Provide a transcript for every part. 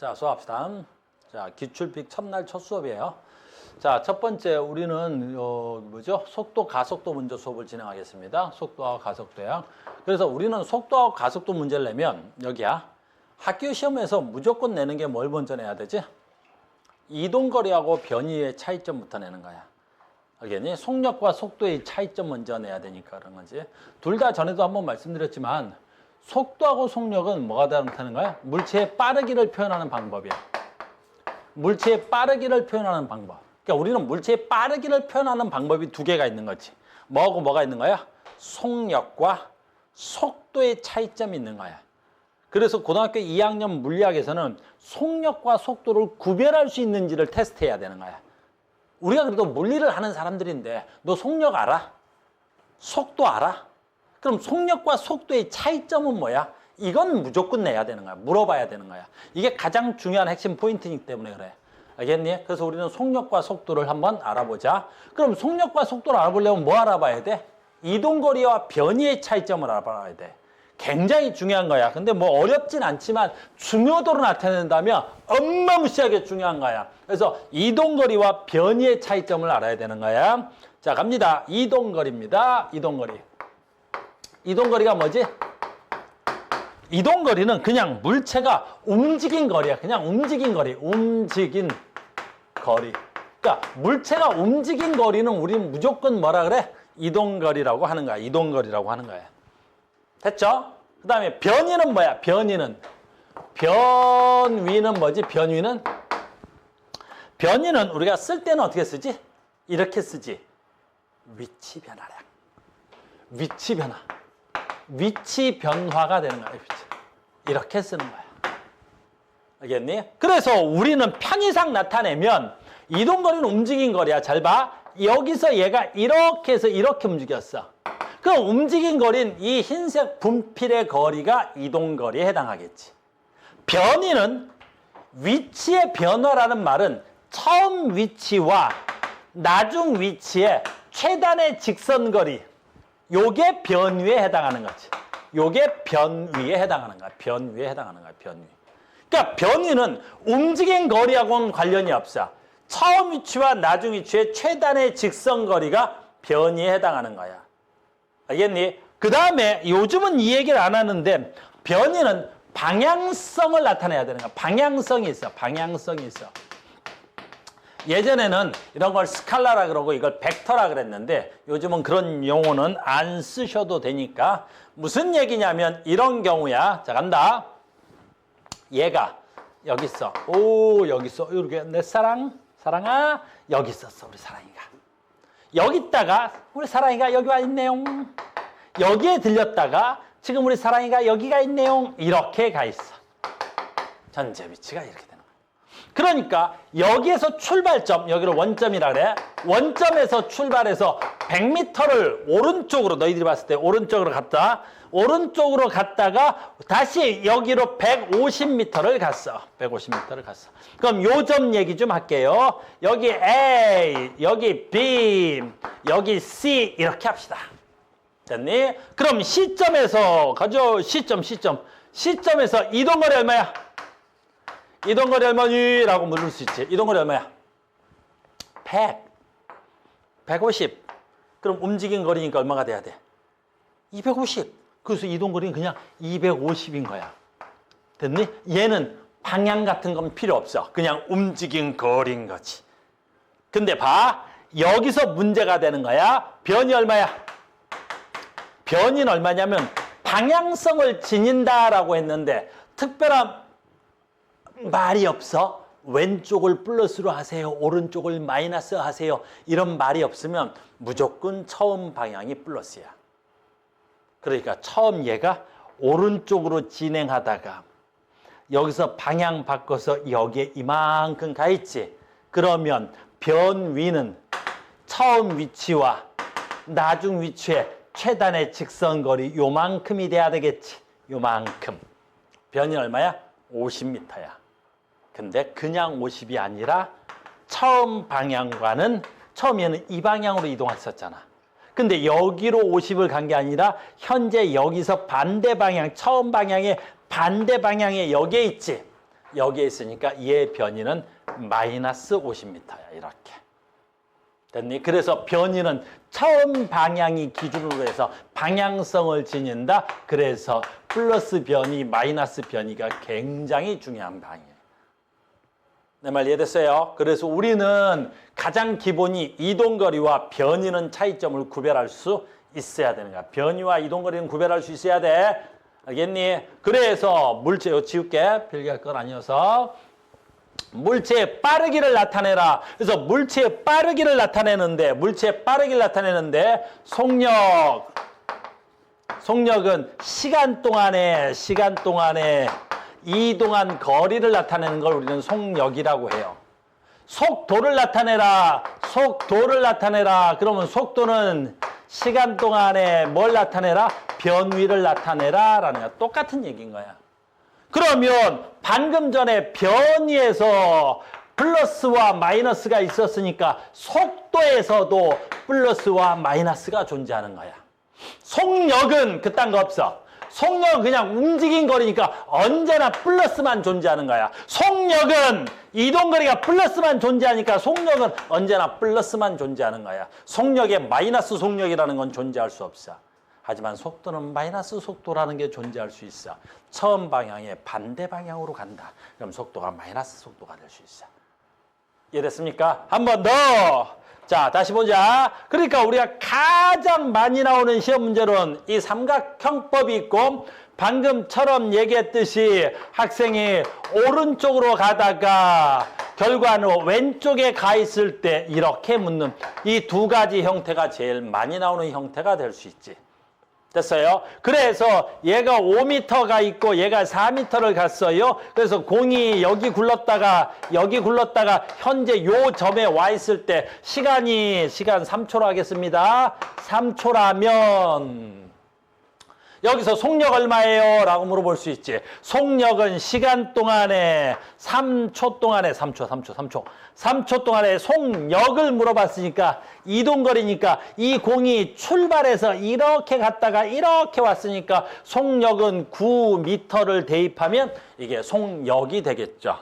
자, 수업합시다. 자, 기출픽 첫날 첫 수업이에요. 자, 첫 번째 우리는 속도, 가속도 문제 수업을 진행하겠습니다. 속도와 가속도야. 그래서 우리는 속도와 가속도 문제를 내면 여기야. 학교 시험에서 무조건 내는 게 뭘 먼저 내야 되지? 이동거리하고 변이의 차이점부터 내는 거야. 알겠니? 속력과 속도의 차이점 먼저 내야 되니까 그런 거지. 둘 다 전에도 한번 말씀드렸지만 속도하고 속력은 뭐가 다르다는 거야? 물체의 빠르기를 표현하는 방법이야. 물체의 빠르기를 표현하는 방법. 그러니까 우리는 물체의 빠르기를 표현하는 방법이 두 개가 있는 거지. 뭐하고 뭐가 있는 거야? 속력과 속도의 차이점이 있는 거야. 그래서 고등학교 2학년 물리학에서는 속력과 속도를 구별할 수 있는지를 테스트해야 되는 거야. 우리가 그래도 물리를 하는 사람들인데 너 속력 알아? 속도 알아? 그럼 속력과 속도의 차이점은 뭐야? 이건 무조건 내야 되는 거야. 물어봐야 되는 거야. 이게 가장 중요한 핵심 포인트이기 때문에 그래. 알겠니? 그래서 우리는 속력과 속도를 한번 알아보자. 그럼 속력과 속도를 알아보려면 뭐 알아봐야 돼? 이동거리와 변이의 차이점을 알아봐야 돼. 굉장히 중요한 거야. 근데 뭐 어렵진 않지만 중요도로 나타낸다면 어마무시하게 중요한 거야. 그래서 이동거리와 변이의 차이점을 알아야 되는 거야. 자, 갑니다. 이동거리입니다. 이동거리. 이동거리가 뭐지? 이동거리는 그냥 물체가 움직인 거리야. 그냥 움직인 거리. 움직인 거리. 그러니까 물체가 움직인 거리는 우리는 무조건 뭐라 그래? 이동거리라고 하는 거야. 이동거리라고 하는 거야. 됐죠? 그 다음에 변위는 뭐야? 변위는 뭐지? 변위는 우리가 쓸 때는 어떻게 쓰지? 이렇게 쓰지. 위치 변화량. 위치 변화. 위치 변화가 되는 거야. 이렇게 쓰는 거야. 알겠니? 그래서 우리는 편의상 나타내면 이동거리는 움직인 거리야. 잘 봐. 여기서 얘가 이렇게 해서 이렇게 움직였어. 그럼 움직인 거리는 이 흰색 분필의 거리가 이동거리에 해당하겠지. 변위는 위치의 변화라는 말은 처음 위치와 나중 위치의 최단의 직선거리, 요게 변위에 해당하는 거지. 요게 변위에 해당하는 거야. 변위에 해당하는 거야. 변위. 그러니까 변위는 움직인 거리하고는 관련이 없어. 처음 위치와 나중 위치의 최단의 직선거리가 변위에 해당하는 거야. 알겠니? 그 다음에 요즘은 이 얘기를 안 하는데 변위는 방향성을 나타내야 되는 거야. 방향성이 있어. 방향성이 있어. 예전에는 이런 걸 스칼라라 그러고 이걸 벡터라 그랬는데 요즘은 그런 용어는 안 쓰셔도 되니까 무슨 얘기냐면 이런 경우야. 자, 간다. 얘가 여기 있어. 오, 여기 있어. 이렇게 내 사랑아 여기 있었어. 우리 사랑이가. 여기 있다가 우리 사랑이가 여기 와 있네요. 여기에 들렸다가 지금 우리 사랑이가 여기가 있네요. 이렇게 가 있어. 전체 위치가 이렇게 되는 거야. 그러니까 여기에서 출발점, 여기를 원점이라 그래. 원점에서 출발해서 100m를 오른쪽으로 너희들이 봤을 때 오른쪽으로 갔다가 다시 여기로 150m를 갔어. 150m를 갔어. 그럼 요점 얘기 좀 할게요. 여기 A, 여기 B, 여기 C 이렇게 합시다. 됐니? 그럼 C점에서 가죠. C점에서 이동거리 얼마야? 이동거리 얼마니? 라고 물을 수 있지. 이동거리 얼마야? 150. 그럼 움직인 거리니까 얼마가 돼야 돼? 250. 그래서 이동거리는 그냥 250인 거야. 됐니? 얘는 방향 같은 건 필요 없어. 그냥 움직인 거리인 거지. 근데 봐. 여기서 문제가 되는 거야. 변이 얼마야? 변이는 얼마냐면 방향성을 지닌다라고 했는데 특별한 말이 없어. 왼쪽을 플러스로 하세요. 오른쪽을 마이너스 하세요. 이런 말이 없으면 무조건 처음 방향이 플러스야. 그러니까 처음 얘가 오른쪽으로 진행하다가 여기서 방향 바꿔서 여기에 이만큼 가 있지. 그러면 변위는 처음 위치와 나중 위치의 최단의 직선거리 요만큼이 돼야 되겠지. 요만큼. 변이 얼마야? 50m야. 근데 그냥 50이 아니라 처음 방향과는 처음에는 이 방향으로 이동했었잖아. 근데 여기로 50을 간 게 아니라 현재 여기서 반대 방향, 처음 방향의 반대 방향에 여기에 있지. 여기에 있으니까 얘의 변위는 마이너스 50m야. 이렇게. 됐니? 그래서 변위는 처음 방향이 기준으로 해서 방향성을 지닌다. 그래서 플러스 변위, 마이너스 변위가 굉장히 중요한 방이에요. 내 말 이해됐어요? 그래서 우리는 가장 기본이 이동거리와 변위는 차이점을 구별할 수 있어야 되는 거야. 변위와 이동거리는 구별할 수 있어야 돼. 알겠니? 그래서 물체, 이거 지울게. 필기할 건 아니어서. 물체의 빠르기를 나타내라. 그래서 물체의 빠르기를 나타내는데, 속력은 시간 동안에 이동한 거리를 나타내는 걸 우리는 속력이라고 해요. 속도를 나타내라. 그러면 속도는 시간 동안에 뭘 나타내라? 변위를 나타내라 라는 거야. 똑같은 얘기인 거야. 그러면 방금 전에 변위에서 플러스와 마이너스가 있었으니까 속도에서도 플러스와 마이너스가 존재하는 거야. 속력은 그딴 거 없어. 속력은 그냥 움직인 거리니까 언제나 플러스만 존재하는 거야. 속력은 이동거리가 플러스만 존재하니까 속력은 언제나 플러스만 존재하는 거야. 속력에 마이너스 속력이라는 건 존재할 수 없어. 하지만 속도는 마이너스 속도라는 게 존재할 수 있어. 처음 방향에 반대 방향으로 간다. 그럼 속도가 마이너스 속도가 될 수 있어. 이해됐습니까? 한 번 더. 자, 다시 보자. 그러니까 우리가 가장 많이 나오는 시험 문제로는 이 삼각형법이 있고 방금처럼 얘기했듯이 학생이 오른쪽으로 가다가 결과는 왼쪽에 가 있을 때 이렇게 묻는 이 두 가지 형태가 제일 많이 나오는 형태가 될 수 있지. 됐어요? 그래서 얘가 5m가 있고 얘가 4m를 갔어요. 그래서 공이 여기 굴렀다가 현재 요 점에 와 있을 때 시간 3초로 하겠습니다. 3초라면 여기서 속력 얼마예요? 라고 물어볼 수 있지. 속력은 시간 동안에 3초 동안에 3초 동안에 속력을 물어봤으니까 이동거리니까 이 공이 출발해서 이렇게 갔다가 이렇게 왔으니까 속력은 9m를 대입하면 이게 속력이 되겠죠.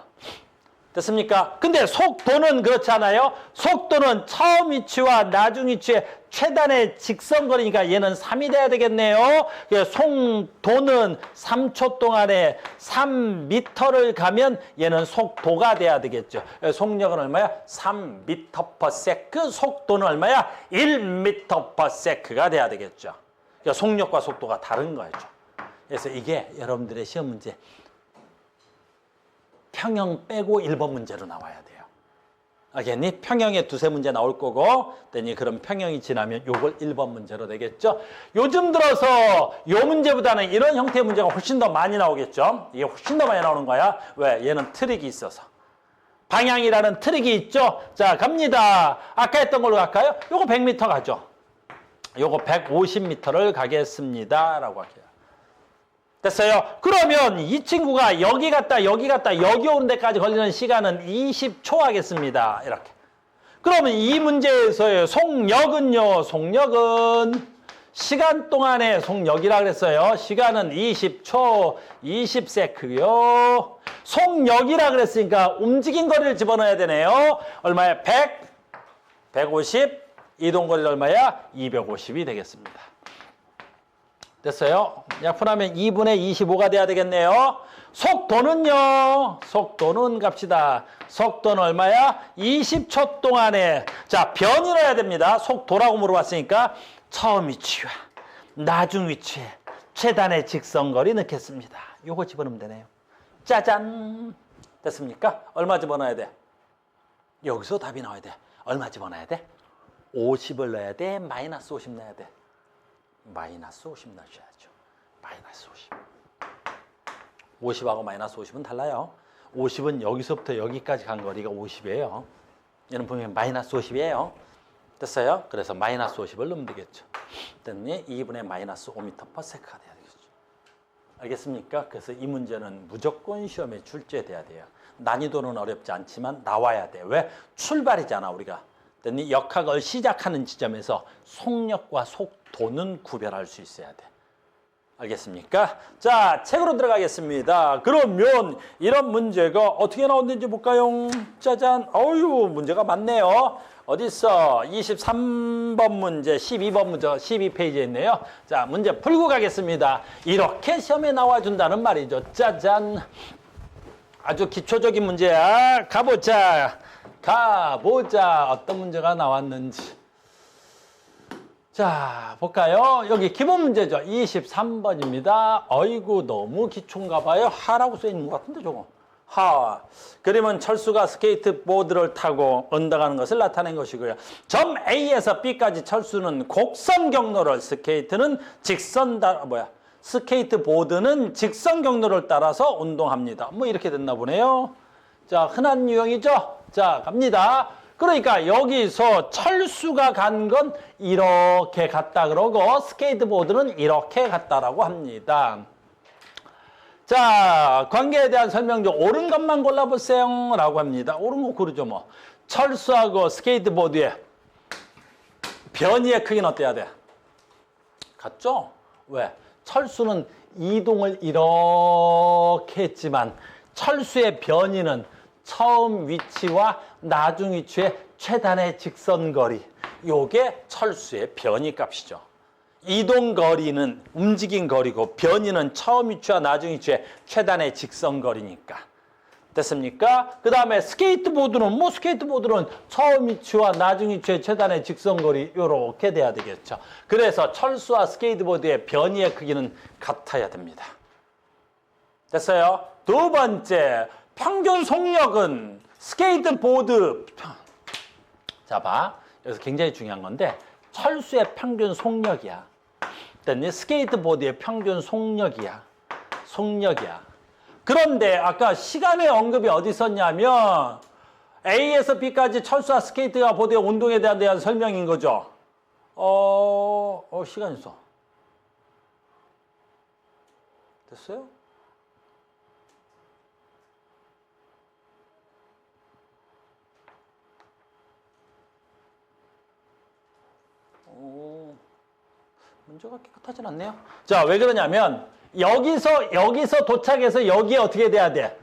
됐습니까? 근데 속도는 그렇지 않아요? 속도는 처음 위치와 나중 위치의 최단의 직선거리니까 얘는 3이 돼야 되겠네요. 속도는 3초 동안에 3m를 가면 얘는 속도가 돼야 되겠죠. 속력은 얼마야? 3m/s. 속도는 얼마야? 1m/s가 돼야 되겠죠. 그러니까 속력과 속도가 다른 거죠. 그래서 이게 여러분들의 시험 문제 평형 빼고 1번 문제로 나와야 돼요. 알겠니? 평형에 두세 문제 나올 거고, 그럼 평형이 지나면 요걸 1번 문제로 되겠죠? 요즘 들어서 요 문제보다는 이런 형태의 문제가 훨씬 더 많이 나오겠죠? 이게 훨씬 더 많이 나오는 거야. 왜? 얘는 트릭이 있어서. 방향이라는 트릭이 있죠? 자, 갑니다. 아까 했던 걸로 갈까요? 요거 100m 가죠. 요거 150m를 가겠습니다. 라고 할게요. 됐어요? 그러면 이 친구가 여기 갔다 여기 오는 데까지 걸리는 시간은 20초 하겠습니다. 이렇게. 그러면 이 문제에서의 속력은요. 속력은 시간 동안의 속력이라 그랬어요. 시간은 20초, 20세크요. 속력이라 그랬으니까 움직인 거리를 집어넣어야 되네요. 얼마야? 100, 150, 이동거리는 얼마야? 250이 되겠습니다. 됐어요? 약분하면 2분의 25가 돼야 되겠네요. 속도는요. 속도는 갑시다. 속도는 얼마야? 20초 동안에. 자, 변위를 해야 됩니다. 속도라고 물어봤으니까 처음 위치와 나중 위치에 최단의 직선거리 넣겠습니다. 요거 집어넣으면 되네요. 짜잔. 됐습니까? 얼마 집어넣어야 돼? 여기서 답이 나와야 돼. 얼마 집어넣어야 돼? 50을 넣어야 돼? 마이너스 50 넣어야 돼? 마이너스 50 넣으셔야죠. 마이너스 50. 50하고 마이너스 50은 달라요. 50은 여기서부터 여기까지 간 거리가 50이에요. 얘는 보면 마이너스 50이에요. 됐어요? 그래서 마이너스 50을 넣으면 되겠죠. 됐니? 2분의 마이너스 5m/s가 돼야 되겠죠. 알겠습니까? 그래서 이 문제는 무조건 시험에 출제돼야 돼요. 난이도는 어렵지 않지만 나와야 돼. 왜? 출발이잖아, 우리가. 됐니? 역학을 시작하는 지점에서 속력과 속도는 구별할 수 있어야 돼. 알겠습니까? 자, 책으로 들어가겠습니다. 그러면 이런 문제가 어떻게 나왔는지 볼까요? 짜잔. 어유, 문제가 많네요. 어디 있어? 23번 문제, 12번 문제, 12페이지에 있네요. 자, 문제 풀고 가겠습니다. 이렇게 시험에 나와준다는 말이죠. 짜잔. 아주 기초적인 문제야. 가보자. 어떤 문제가 나왔는지. 자, 볼까요? 여기 기본 문제죠. 23번입니다. 어이구, 너무 기초인가 봐요. 하라고 써 있는 것 같은데, 저거. 하. 그림은 철수가 스케이트보드를 타고 언덕하는 것을 나타낸 것이고요. 점 A에서 B까지 철수는 곡선 경로를, 스케이트보드는 직선 경로를 따라서 운동합니다. 뭐 이렇게 됐나 보네요. 자, 흔한 유형이죠. 자, 갑니다. 그러니까 여기서 철수가 간 건 이렇게 갔다 그러고 스케이트보드는 이렇게 갔다라고 합니다. 자, 관계에 대한 설명 중 옳은 것만 골라보세요 라고 합니다. 옳은 거 고르죠 뭐. 철수하고 스케이트보드의 변이의 크기는 어때야 돼? 같죠? 왜? 철수는 이동을 이렇게 했지만 철수의 변이는 처음 위치와 나중 위치의 최단의 직선거리. 요게 철수의 변이 값이죠. 이동 거리는 움직인 거리고 변이는 처음 위치와 나중 위치의 최단의 직선거리니까. 됐습니까? 그 다음에 스케이트보드는 처음 위치와 나중 위치의 최단의 직선거리 요렇게 돼야 되겠죠. 그래서 철수와 스케이트보드의 변이의 크기는 같아야 됩니다. 됐어요? 두 번째, 평균 속력은 스케이트보드. 자, 봐. 여기서 굉장히 중요한 건데 철수의 평균 속력이야. 그랬더니 스케이트보드의 평균 속력이야. 그런데 아까 시간의 언급이 어디 있었냐면 A에서 B까지 철수와 스케이트가 보드의 운동에 대한 설명인 거죠. 시간 있어. 됐어요? 문제가 깨끗하진 않네요. 자, 왜 그러냐면 여기서 도착해서 여기에 어떻게 돼야 돼?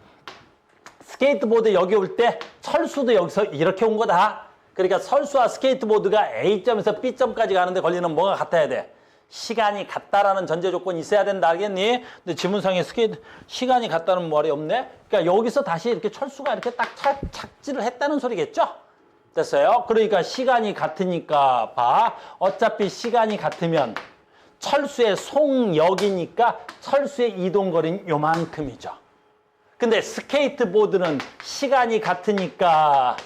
스케이트보드 여기 올 때 철수도 여기서 이렇게 온 거다. 그러니까 철수와 스케이트보드가 A점에서 B점까지 가는데 걸리는 뭐가 같아야 돼? 시간이 같다라는 전제 조건이 있어야 된다. 알겠니? 근데 지문상에 시간이 같다는 말이 없네. 그러니까 여기서 다시 이렇게 철수가 이렇게 딱 착지를 했다는 소리겠죠? 됐어요? 그러니까 시간이 같으니까 봐. 어차피 시간이 같으면 철수의 속력이니까 철수의 이동거리는 요만큼이죠. 근데 스케이트보드는 시간이 같으니까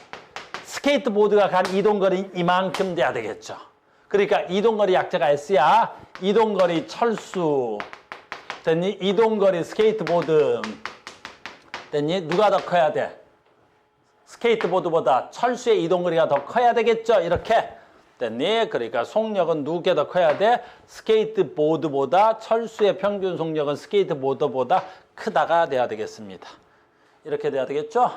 스케이트보드가 간 이동거리는 이만큼 돼야 되겠죠. 그러니까 이동거리 약자가 S야. 이동거리 철수. 됐니? 이동거리 스케이트보드. 됐니? 누가 더 커야 돼? 스케이트보드보다 철수의 이동거리가 더 커야 되겠죠. 이렇게. 됐니? 그러니까 속력은 누구게 더 커야 돼? 스케이트보드보다 철수의 평균 속력은 스케이트보드보다 크다가 돼야 되겠습니다. 이렇게 돼야 되겠죠?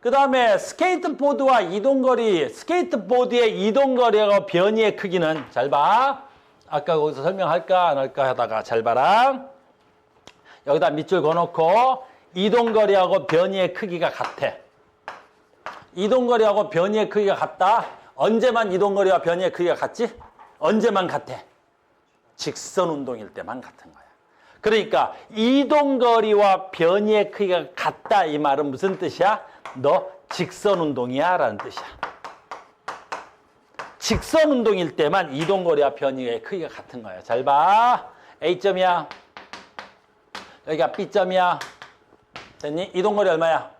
그 다음에 스케이트보드와 이동거리, 스케이트보드의 이동거리하고 변이의 크기는 잘 봐. 아까 거기서 설명할까 안 할까 하다가 잘 봐라. 여기다 밑줄 그어놓고 이동거리하고 변이의 크기가 같아. 이동거리하고 변이의 크기가 같다. 언제만 이동거리와 변이의 크기가 같지? 언제만 같아? 직선 운동일 때만 같은 거야. 그러니까 이동거리와 변이의 크기가 같다 이 말은 무슨 뜻이야? 너 직선 운동이야 라는 뜻이야. 직선 운동일 때만 이동거리와 변이의 크기가 같은 거야. 잘 봐. A점이야. 여기가 B점이야. 됐니? 이동거리 얼마야?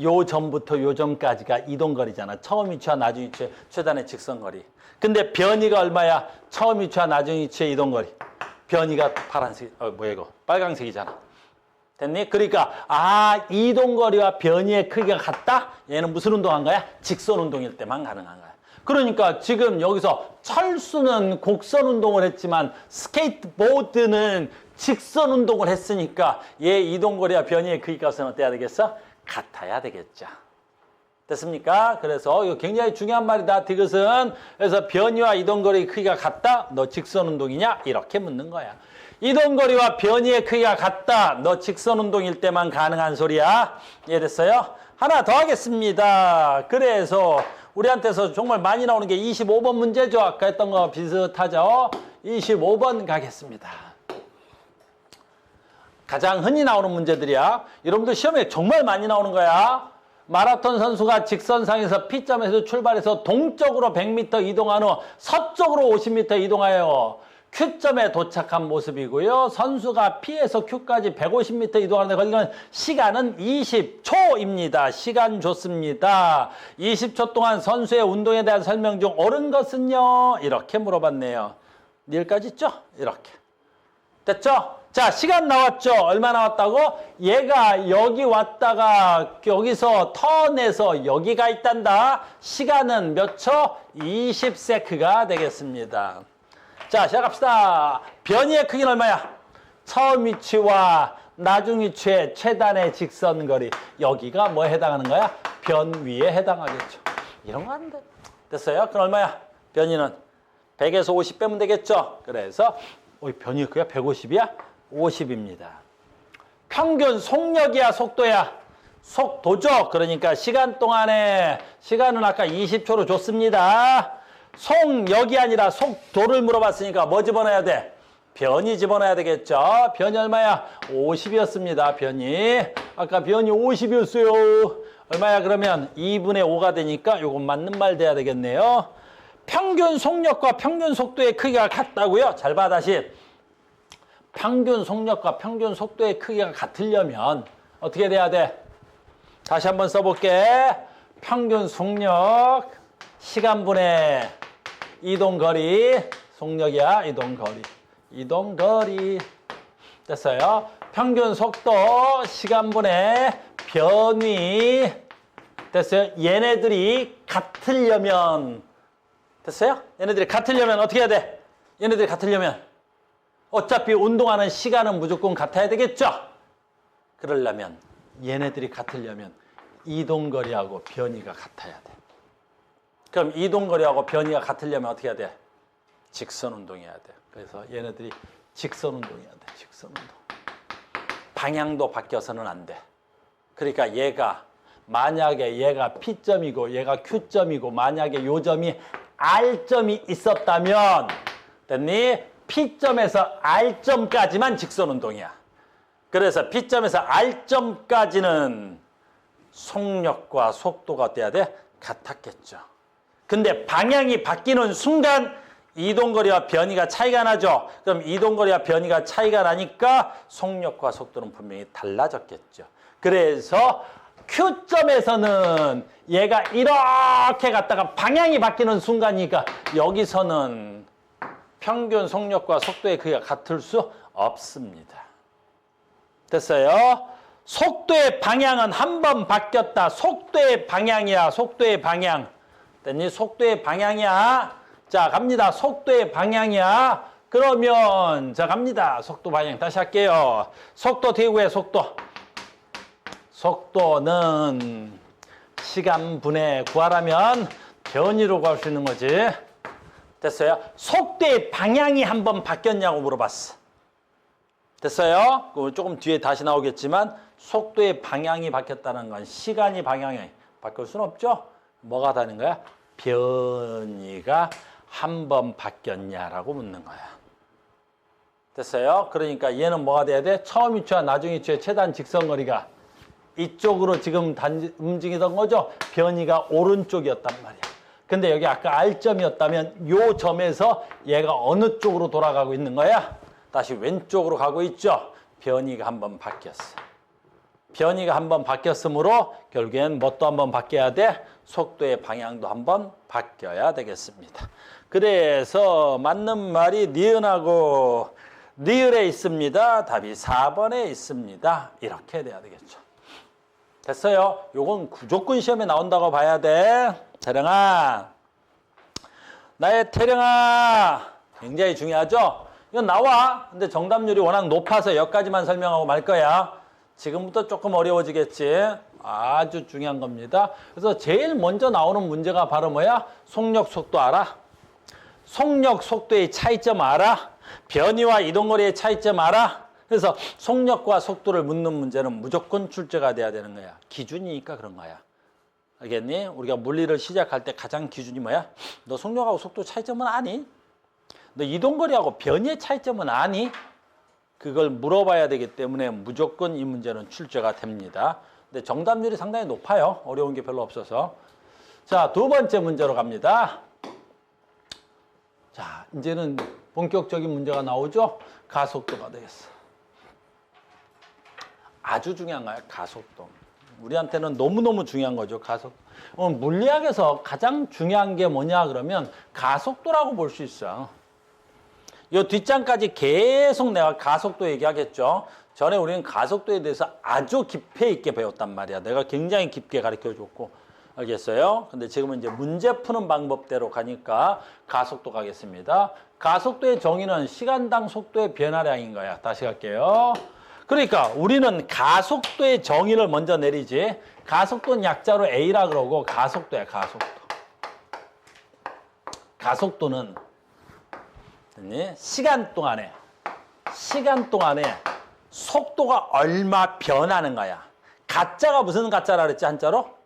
요 점부터 요 점까지가 이동거리잖아. 처음 위치와 나중 위치의 최단의 직선거리. 근데 변이가 얼마야? 처음 위치와 나중 위치의 이동거리. 변이가 파란색, 뭐야 이거? 빨강색이잖아. 됐니? 그러니까 이동거리와 변이의 크기가 같다? 얘는 무슨 운동한 거야? 직선 운동일 때만 가능한 거야. 그러니까 지금 여기서 철수는 곡선 운동을 했지만 스케이트보드는 직선 운동을 했으니까 얘 이동거리와 변이의 크기 값은 어때야 되겠어? 같아야 되겠죠. 됐습니까? 그래서 이거 굉장히 중요한 말이다. 디귿은. 그래서 변이와 이동거리 크기가 같다? 너 직선 운동이냐? 이렇게 묻는 거야. 이동거리와 변이의 크기가 같다. 너 직선운동일 때만 가능한 소리야. 이해됐어요? 하나 더 하겠습니다. 그래서 우리한테서 정말 많이 나오는 게 25번 문제죠. 아까 했던 거 비슷하죠? 25번 가겠습니다. 가장 흔히 나오는 문제들이야. 여러분들 시험에 정말 많이 나오는 거야. 마라톤 선수가 직선상에서 P점에서 출발해서 동쪽으로 100m 이동한 후 서쪽으로 50m 이동하여 Q점에 도착한 모습이고요. 선수가 P에서 Q까지 150m 이동하는데 걸리는 시간은 20초입니다. 시간 좋습니다. 20초 동안 선수의 운동에 대한 설명 중 옳은 것은요? 이렇게 물어봤네요. 여기까지 있죠? 이렇게. 됐죠? 자, 시간 나왔죠? 얼마 나왔다고? 얘가 여기 왔다가 여기서 턴에서 여기가 있단다. 시간은 몇 초? 20세크가 되겠습니다. 자, 시작합시다. 변이의 크기는 얼마야? 처음 위치와 나중 위치의 최단의 직선거리. 여기가 뭐에 해당하는 거야? 변위에 해당하겠죠. 이런 거 안 돼. 됐어요? 그럼 얼마야? 변이는 100에서 50 빼면 되겠죠? 그래서 변이의 크기가 150이야? 50입니다. 평균 속력이야, 속도야? 속도죠. 그러니까 시간 동안에 시간은 아까 20초로 줬습니다. 속력이 아니라 속도를 물어봤으니까 뭐 집어넣어야 돼? 변이 집어넣어야 되겠죠. 변이 얼마야? 50이었습니다. 변이. 아까 변이 50이었어요. 얼마야 그러면? 2분의 5가 되니까 요건 맞는 말 돼야 되겠네요. 평균 속력과 평균 속도의 크기가 같다고요? 잘 봐, 다시. 평균 속력과 평균 속도의 크기가 같으려면 어떻게 돼야 돼? 다시 한번 써볼게. 평균 속력, 시간분의 이동거리, 속력이야, 이동거리. 이동거리. 됐어요? 평균 속도, 시간분의 변위. 됐어요? 얘네들이 같으려면. 됐어요? 얘네들이 같으려면 어떻게 해야 돼? 얘네들이 같으려면. 어차피 운동하는 시간은 무조건 같아야 되겠죠? 그러려면, 얘네들이 같으려면 이동거리하고 변이가 같아야 돼. 그럼 이동거리하고 변이가 같으려면 어떻게 해야 돼? 직선운동해야 돼. 그래서 얘네들이 직선운동해야 돼. 직선운동. 방향도 바뀌어서는 안 돼. 그러니까 만약에 얘가 P점이고 얘가 Q점이고 만약에 요 점이 R점이 있었다면 됐니? P점에서 R점까지만 직선운동이야. 그래서 P점에서 R점까지는 속력과 속도가 어때야 돼? 같았겠죠. 근데 방향이 바뀌는 순간 이동거리와 변이가 차이가 나죠. 그럼 이동거리와 변이가 차이가 나니까 속력과 속도는 분명히 달라졌겠죠. 그래서 Q점에서는 얘가 이렇게 갔다가 방향이 바뀌는 순간이니까 여기서는 평균 속력과 속도의 크기가 같을 수 없습니다. 됐어요? 속도의 방향은 한 번 바뀌었다. 속도의 방향이야. 속도의 방향. 됐니? 속도의 방향이야. 자, 갑니다. 속도의 방향이야. 그러면 자, 갑니다. 속도 방향 다시 할게요. 속도 어떻게 구해? 속도. 속도는 시간분의 구하라면 변이로 구할 수 있는 거지. 됐어요? 속도의 방향이 한 번 바뀌었냐고 물어봤어. 됐어요? 조금 뒤에 다시 나오겠지만 속도의 방향이 바뀌었다는 건 시간이 방향이 바뀔 수는 없죠? 뭐가 다른 거야? 변이가 한 번 바뀌었냐라고 묻는 거야. 됐어요? 그러니까 얘는 뭐가 돼야 돼? 처음 위치와 나중 위치의 최단 직선거리가 이쪽으로 지금 움직이던 거죠? 변이가 오른쪽이었단 말이야. 근데 여기 아까 R점이었다면 요 점에서 얘가 어느 쪽으로 돌아가고 있는 거야? 다시 왼쪽으로 가고 있죠? 변이가 한번 바뀌었어. 변이가 한번 바뀌었으므로 결국엔 뭣도 한번 바뀌어야 돼? 속도의 방향도 한번 바뀌어야 되겠습니다. 그래서 맞는 말이 니은하고 리을에 있습니다. 답이 4번에 있습니다. 이렇게 돼야 되겠죠. 됐어요? 요건 무조건 시험에 나온다고 봐야 돼. 태령아, 나의 태령아, 굉장히 중요하죠? 이건 나와. 근데 정답률이 워낙 높아서 여기까지만 설명하고 말 거야. 지금부터 조금 어려워지겠지. 아주 중요한 겁니다. 그래서 제일 먼저 나오는 문제가 바로 뭐야? 속력, 속도 알아? 속력, 속도의 차이점 알아? 변이와 이동거리의 차이점 알아? 그래서 속력과 속도를 묻는 문제는 무조건 출제가 돼야 되는 거야. 기준이니까 그런 거야. 알겠니? 우리가 물리를 시작할 때 가장 기준이 뭐야? 너 속력하고 속도 차이점은 아니? 너 이동거리하고 변이의 차이점은 아니? 그걸 물어봐야 되기 때문에 무조건 이 문제는 출제가 됩니다. 근데 정답률이 상당히 높아요. 어려운 게 별로 없어서. 자, 두 번째 문제로 갑니다. 자, 이제는 본격적인 문제가 나오죠? 가속도가 되겠어. 아주 중요한 거야, 가속도. 우리한테는 너무너무 중요한 거죠, 가속. 물리학에서 가장 중요한 게 뭐냐 그러면 가속도라고 볼 수 있어. 이 뒷장까지 계속 내가 가속도 얘기하겠죠. 전에 우리는 가속도에 대해서 아주 깊이 있게 배웠단 말이야. 내가 굉장히 깊게 가르쳐줬고. 알겠어요? 근데 지금은 이제 문제 푸는 방법대로 가니까 가속도 가겠습니다. 가속도의 정의는 시간당 속도의 변화량인 거야. 다시 갈게요. 그러니까 우리는 가속도의 정의를 먼저 내리지. 가속도는 약자로 A라 그러고 가속도야, 가속도. 가속도는 시간 동안에 속도가 얼마 변하는 거야. 가짜가 무슨 가짜라 그랬지, 한자로?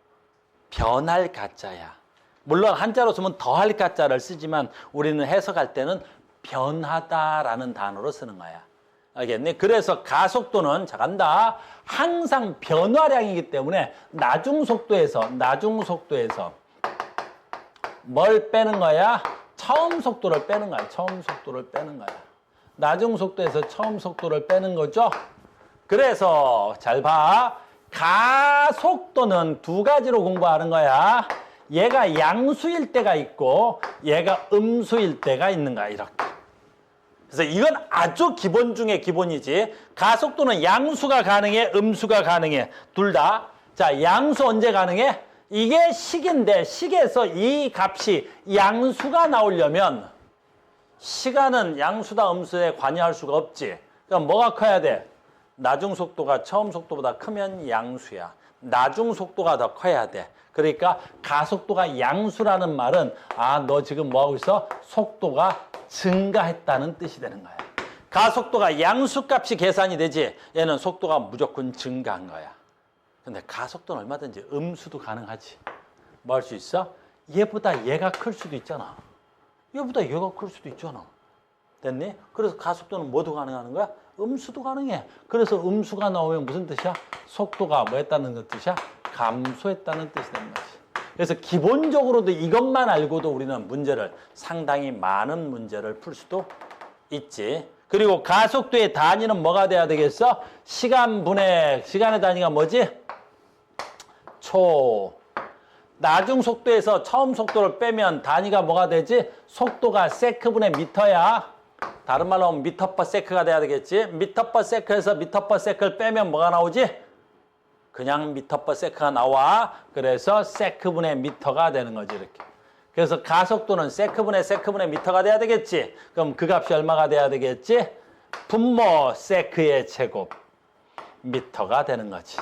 변할 가짜야. 물론 한자로 쓰면 더할 가짜를 쓰지만 우리는 해석할 때는 변하다라는 단어로 쓰는 거야. 알겠니? 그래서 가속도는, 자, 간다. 항상 변화량이기 때문에 나중속도에서 뭘 빼는 거야? 처음 속도를 빼는 거야. 처음 속도를 빼는 거야. 나중 속도에서 처음 속도를 빼는 거죠. 그래서 잘 봐. 가속도는 두 가지로 공부하는 거야. 얘가 양수일 때가 있고 얘가 음수일 때가 있는 거야. 이렇게. 그래서 이건 아주 기본 중에 기본이지. 가속도는 양수가 가능해, 음수가 가능해. 둘 다. 자, 양수 언제 가능해? 이게 식인데 식에서 이 값이 양수가 나오려면 시간은 양수다 음수에 관여할 수가 없지. 그럼 뭐가 커야 돼? 나중 속도가 처음 속도보다 크면 양수야. 나중 속도가 더 커야 돼. 그러니까 가속도가 양수라는 말은 너 지금 뭐하고 있어? 속도가 증가했다는 뜻이 되는 거야. 가속도가 양수값이 계산이 되지 얘는 속도가 무조건 증가한 거야. 근데 가속도는 얼마든지 음수도 가능하지. 뭐 할 수 있어? 얘보다 얘가 클 수도 있잖아. 얘보다 얘가 클 수도 있잖아. 됐니? 그래서 가속도는 뭐도 가능한 거야? 음수도 가능해. 그래서 음수가 나오면 무슨 뜻이야? 속도가 뭐 했다는 뜻이야? 감소했다는 뜻이 되는 거지. 그래서 기본적으로도 이것만 알고도 우리는 문제를, 상당히 많은 문제를 풀 수도 있지. 그리고 가속도의 단위는 뭐가 돼야 되겠어? 시간분의, 시간의 단위가 뭐지? 초. 나중 속도에서 처음 속도를 빼면 단위가 뭐가 되지? 속도가 세크분의 미터야. 다른 말로 하면 미터 퍼 세크가 돼야 되겠지. 미터 퍼 세크에서 미터 퍼 세크를 빼면 뭐가 나오지? 그냥 미터 퍼 세크가 나와. 그래서 세크분의 미터가 되는 거지, 이렇게. 그래서 가속도는 세크분의 미터가 돼야 되겠지. 그럼 그 값이 얼마가 돼야 되겠지? 분모 세크의 제곱 미터가 되는 거지.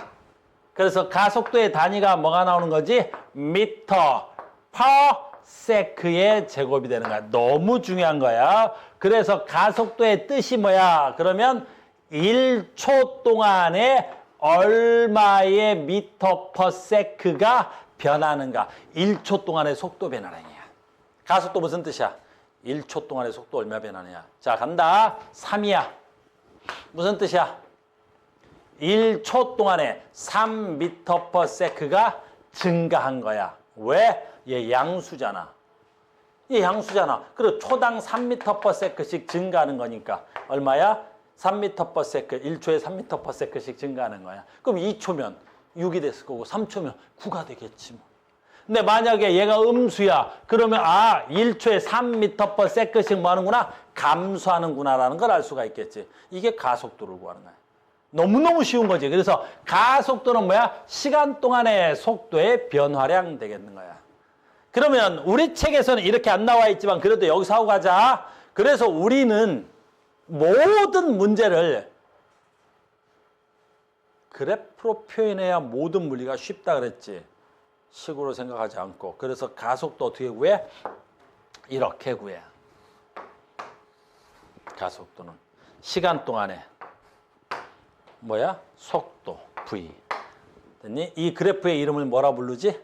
그래서 가속도의 단위가 뭐가 나오는 거지? 미터 퍼 세크의 제곱이 되는 거야. 너무 중요한 거야. 그래서 가속도의 뜻이 뭐야? 그러면 1초 동안에 얼마의 미터 퍼 세크가 변하는가? 1초 동안의 속도 변화량이야. 가속도 무슨 뜻이야? 1초 동안의 속도 얼마 변하느냐? 자, 간다. 3이야. 무슨 뜻이야? 1초 동안에 3m per sec가 증가한 거야. 왜? 얘 양수잖아. 얘 양수잖아. 그리고 초당 3m per sec씩 증가하는 거니까 얼마야? 3m per sec, 1초에 3m per sec씩 증가하는 거야. 그럼 2초면 6이 됐을 거고 3초면 9가 되겠지 뭐. 근데 만약에 얘가 음수야. 그러면 1초에 3m per sec씩 뭐 하는구나? 감소하는구나라는 걸 알 수가 있겠지. 이게 가속도를 구하는 거야. 너무너무 쉬운 거지. 그래서 가속도는 뭐야? 시간 동안의 속도의 변화량 되겠는 거야. 그러면 우리 책에서는 이렇게 안 나와 있지만 그래도 여기서 하고 가자. 그래서 우리는 모든 문제를 그래프로 표현해야 모든 물리가 쉽다 그랬지. 식으로 생각하지 않고. 그래서 가속도 어떻게 구해? 이렇게 구해. 가속도는 시간 동안에 뭐야? 속도 V. 됐니? 이 그래프의 이름을 뭐라 부르지?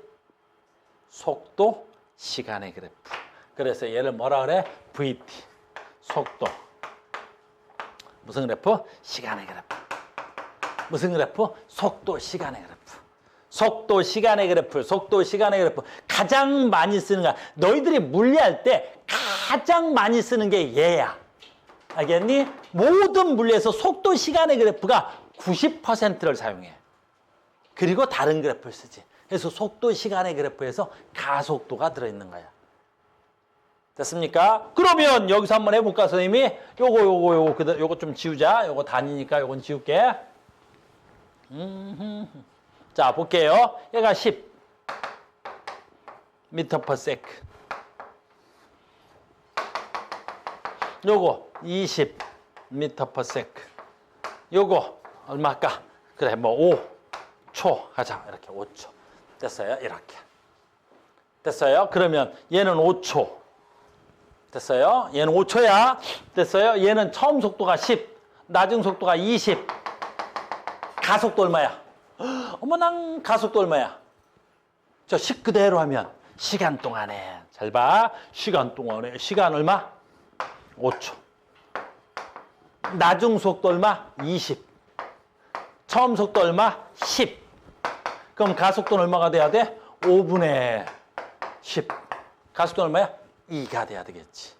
속도 시간의 그래프. 그래서 얘를 뭐라 그래? VT. 속도. 무슨 그래프? 시간의 그래프. 무슨 그래프? 속도 시간의 그래프. 속도 시간의 그래프. 속도 시간의 그래프. 가장 많이 쓰는 거야. 너희들이 물리할 때 가장 많이 쓰는 게 얘야. 알겠니? 모든 물리에서 속도 시간의 그래프가 90%를 사용해. 그리고 다른 그래프를 쓰지. 그래서 속도 시간의 그래프에서 가속도가 들어있는 거야. 됐습니까? 그러면 여기서 한번 해볼까, 선생님이? 요거 좀 지우자. 요거 단위니까 요건 지울게. 자, 볼게요. 얘가 10 미터 퍼 세크. 요거 20 미터 퍼 세크. 요거 얼마일까? 그래, 뭐 5초 하자. 이렇게 5초. 됐어요? 이렇게. 됐어요? 그러면 얘는 5초. 됐어요? 얘는 5초야. 됐어요? 얘는 처음 속도가 10, 나중 속도가 20. 가속도 얼마야? 어머나, 가속도 얼마야? 저 10 그대로 하면 시간 동안에, 잘 봐. 시간 동안에, 시간 얼마? 5초. 나중 속도 얼마? 20. 처음 속도 얼마? 10. 그럼 가속도는 얼마가 돼야 돼? 5분의 10. 가속도는 얼마야? 2가 돼야 되겠지.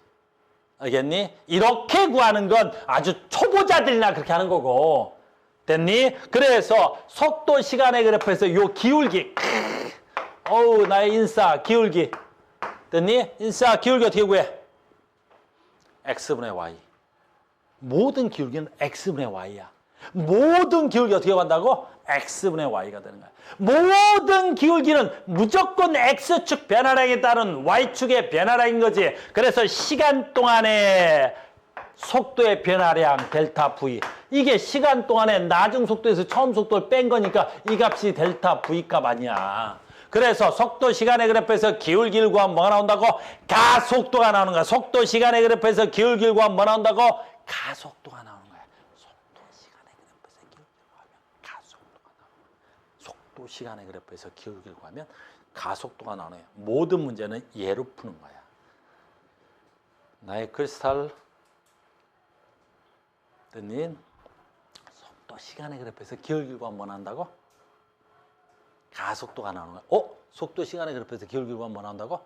알겠니? 이렇게 구하는 건 아주 초보자들이나 그렇게 하는 거고. 됐니? 그래서 속도 시간의 그래프에서 요 기울기. 어우, 나의 인싸 기울기. 됐니? 인싸 기울기 어떻게 구해? x분의 y. 모든 기울기는 x분의 y야. 모든 기울기 어떻게 구한다고? x분의 y가 되는 거야. 모든 기울기는 무조건 x축 변화량에 따른 y축의 변화량인 거지. 그래서 시간 동안의 속도의 변화량 델타 v. 이게 시간 동안에 나중 속도에서 처음 속도를 뺀 거니까 이 값이 델타 v 값 아니야. 그래서 속도 시간의 그래프에서 기울기를 구하면 뭐가 나온다고? 가속도가 나오는 거야. 속도 시간의 그래프에서 기울기를 구하면 뭐 나온다고? 가속도가 나오는 거야. 속도 시간의 그래프에서 기울기를 구하면 가속도가 나오는 거야. 속도 시간의 그래프에서 기울기를 구하면 가속도가 나오는 거야. 모든 문제는 얘로 푸는 거야. 나의 크리스탈 됐니? 속도 시간의 그래프에서 기울기를 구하면 뭐 나온다고? 가속도가 나오는 거야. 속도 시간의 그래프에서 기울기를 구하면 뭐 나온다고?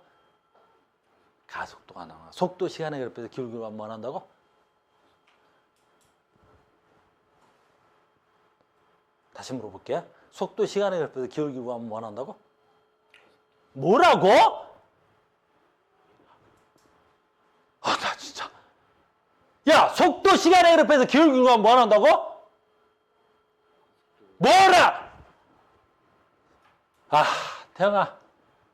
가속도가 나오는 거야. 속도 시간의 그래프에서 기울기를 구하면 뭐 나온다고? 다시 물어볼게. 속도 시간의 그래프에서 기울기를 구하면 뭐 나온다고? 뭐라고? 나 진짜. 야, 속도 시간의 그래프에서 기울기를 구하면 뭐 나온다고? 뭐라? 태영아,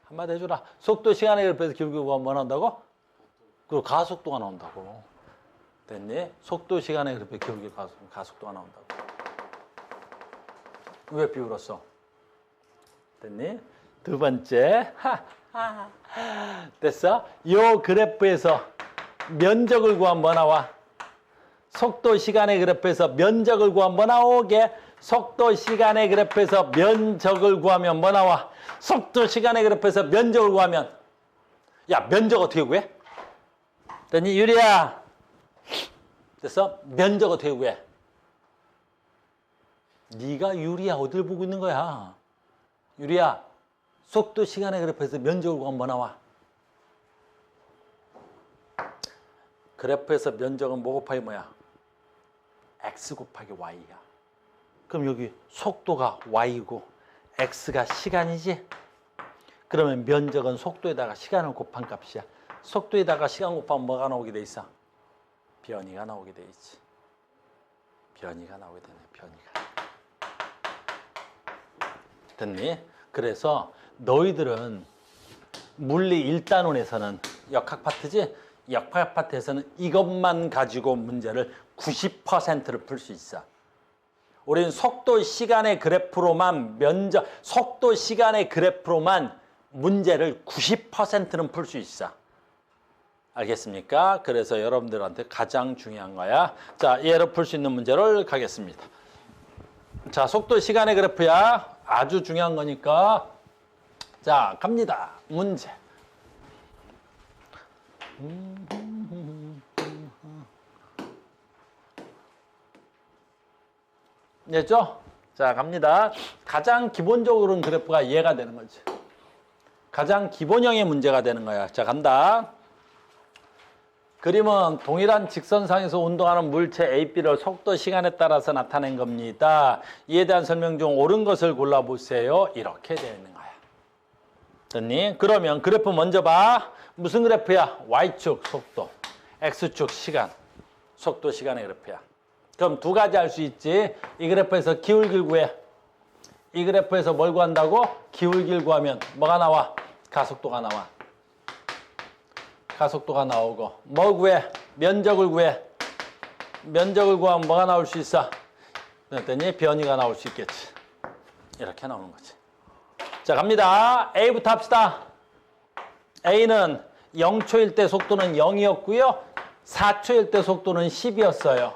한마디 해주라. 속도 시간의 그래프에서 기울기를 구하면 뭐 나온다고? 그리고 가속도가 나온다고. 됐니? 속도 시간의 그래프에서 기울기를 구하면 가속도가 나온다고. 왜 비울었어? 됐니? 두 번째. 됐어? 요 그래프에서 면적을 구하면 뭐 나와? 속도 시간의 그래프에서 면적을 구하면 뭐 나오게? 속도 시간의 그래프에서 면적을 구하면 뭐 나와? 속도 시간의 그래프에서 면적을 구하면, 야, 면적 어떻게 구해? 됐니? 유리야. 됐어? 면적 어떻게 구해? 네가 유리야 어딜 보고 있는 거야? 유리야, 속도 시간의 그래프에서 면적을 구하면 뭐 나와? 그래프에서 면적은 뭐 곱하기 뭐야? x 곱하기 y야. 그럼 여기 속도가 y고 x가 시간이지? 그러면 면적은 속도에다가 시간을 곱한 값이야. 속도에다가 시간 곱하면 뭐가 나오게 돼 있어? 변이가 나오게 돼 있지. 변이가 나오게 되네. 변이가. 됐니? 그래서 너희들은 물리 1단원에서는 역학 파트지? 역학 파트에서는 이것만 가지고 문제를 90%를 풀 수 있어. 우리는 속도 시간의 그래프로만 속도 시간의 그래프로만 문제를 90%는 풀 수 있어. 알겠습니까? 그래서 여러분들한테 가장 중요한 거야. 자, 얘를 풀 수 있는 문제를 가겠습니다. 자, 속도 시간의 그래프야. 아주 중요한 거니까. 자, 갑니다. 문제. 됐죠? 자, 갑니다. 가장 기본적으로는 그래프가 이해가 되는 거지. 가장 기본형의 문제가 되는 거야. 자, 간다. 그림은 동일한 직선상에서 운동하는 물체 A, B를 속도, 시간에 따라서 나타낸 겁니다. 이에 대한 설명 중 옳은 것을 골라보세요. 이렇게 되어 있는 거야. 됐니? 그러면 그래프 먼저 봐. 무슨 그래프야? Y축 속도, X축 시간. 속도, 시간의 그래프야. 그럼 두 가지 할 수 있지. 이 그래프에서 기울기를 구해. 이 그래프에서 뭘 구한다고? 기울기를 구하면 뭐가 나와? 가속도가 나와. 가속도가 나오고 뭐 구해? 면적을 구해. 면적을 구하면 뭐가 나올 수 있어? 그랬더니 변이가 나올 수 있겠지. 이렇게 나오는 거지. 자, 갑니다. A부터 합시다. A는 0초일 때 속도는 0이었고요. 4초일 때 속도는 10이었어요.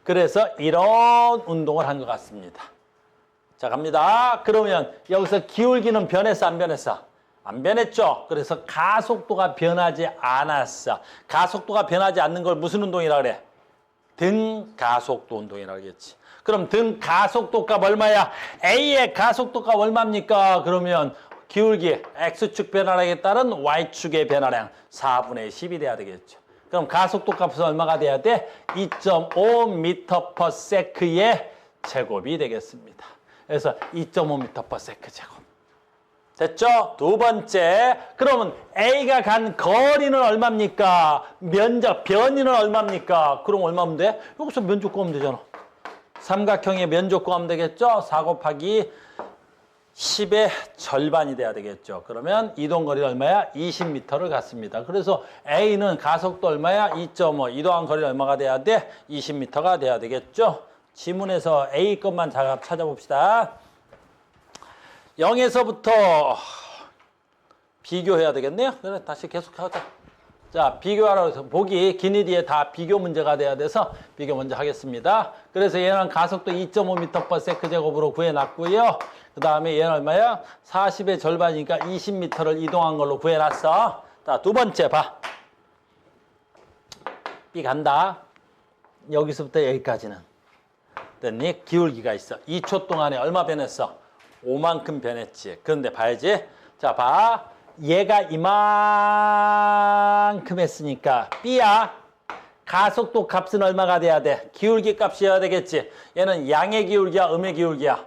그래서 이런 운동을 한 것 같습니다. 자, 갑니다. 그러면 여기서 기울기는 변했어, 안 변했어? 안 변했죠. 그래서 가속도가 변하지 않았어. 가속도가 변하지 않는 걸 무슨 운동이라 그래? 등가속도 운동이라고 하겠지. 그럼 등가속도값 얼마야? A의 가속도값 얼마입니까? 그러면 기울기 X축 변화량에 따른 Y축의 변화량 4분의 10이 돼야 되겠죠. 그럼 가속도 값은 얼마가 돼야 돼? 2.5m/s의 제곱이 되겠습니다. 그래서 2.5m/s 제곱. 됐죠? 두 번째. 그러면 A가 간 거리는 얼마입니까? 면적, 변이는 얼마입니까? 그럼 얼마면 돼? 여기서 면적 구하면 되잖아. 삼각형의 면적 구하면 되겠죠? 4 곱하기 10의 절반이 돼야 되겠죠. 그러면 이동거리 얼마야? 20m를 갔습니다. 그래서 A는 가속도 얼마야? 2.5. 이동한 거리 얼마가 돼야 돼? 20m가 돼야 되겠죠. 지문에서 A 것만 찾아봅시다. 0에서부터 비교해야 되겠네요. 그래, 다시 계속하자. 자, 비교하라고 해서 보기 기니디에 다 비교 문제가 돼야 돼서 비교 먼저 하겠습니다. 그래서 얘는 가속도 2.5m/s 제곱으로 구해놨고요. 그 다음에 얘는 얼마야? 40의 절반이니까 20m를 이동한 걸로 구해놨어. 자, 두 번째 봐. B 간다. 여기서부터 여기까지는. 됐니? 기울기가 있어. 2초 동안에 얼마 변했어? 5만큼 변했지. 그런데 봐야지. 자, 봐. 얘가 이만큼 했으니까 B야. 가속도 값은 얼마가 돼야 돼? 기울기 값이어야 되겠지. 얘는 양의 기울기야, 음의 기울기야?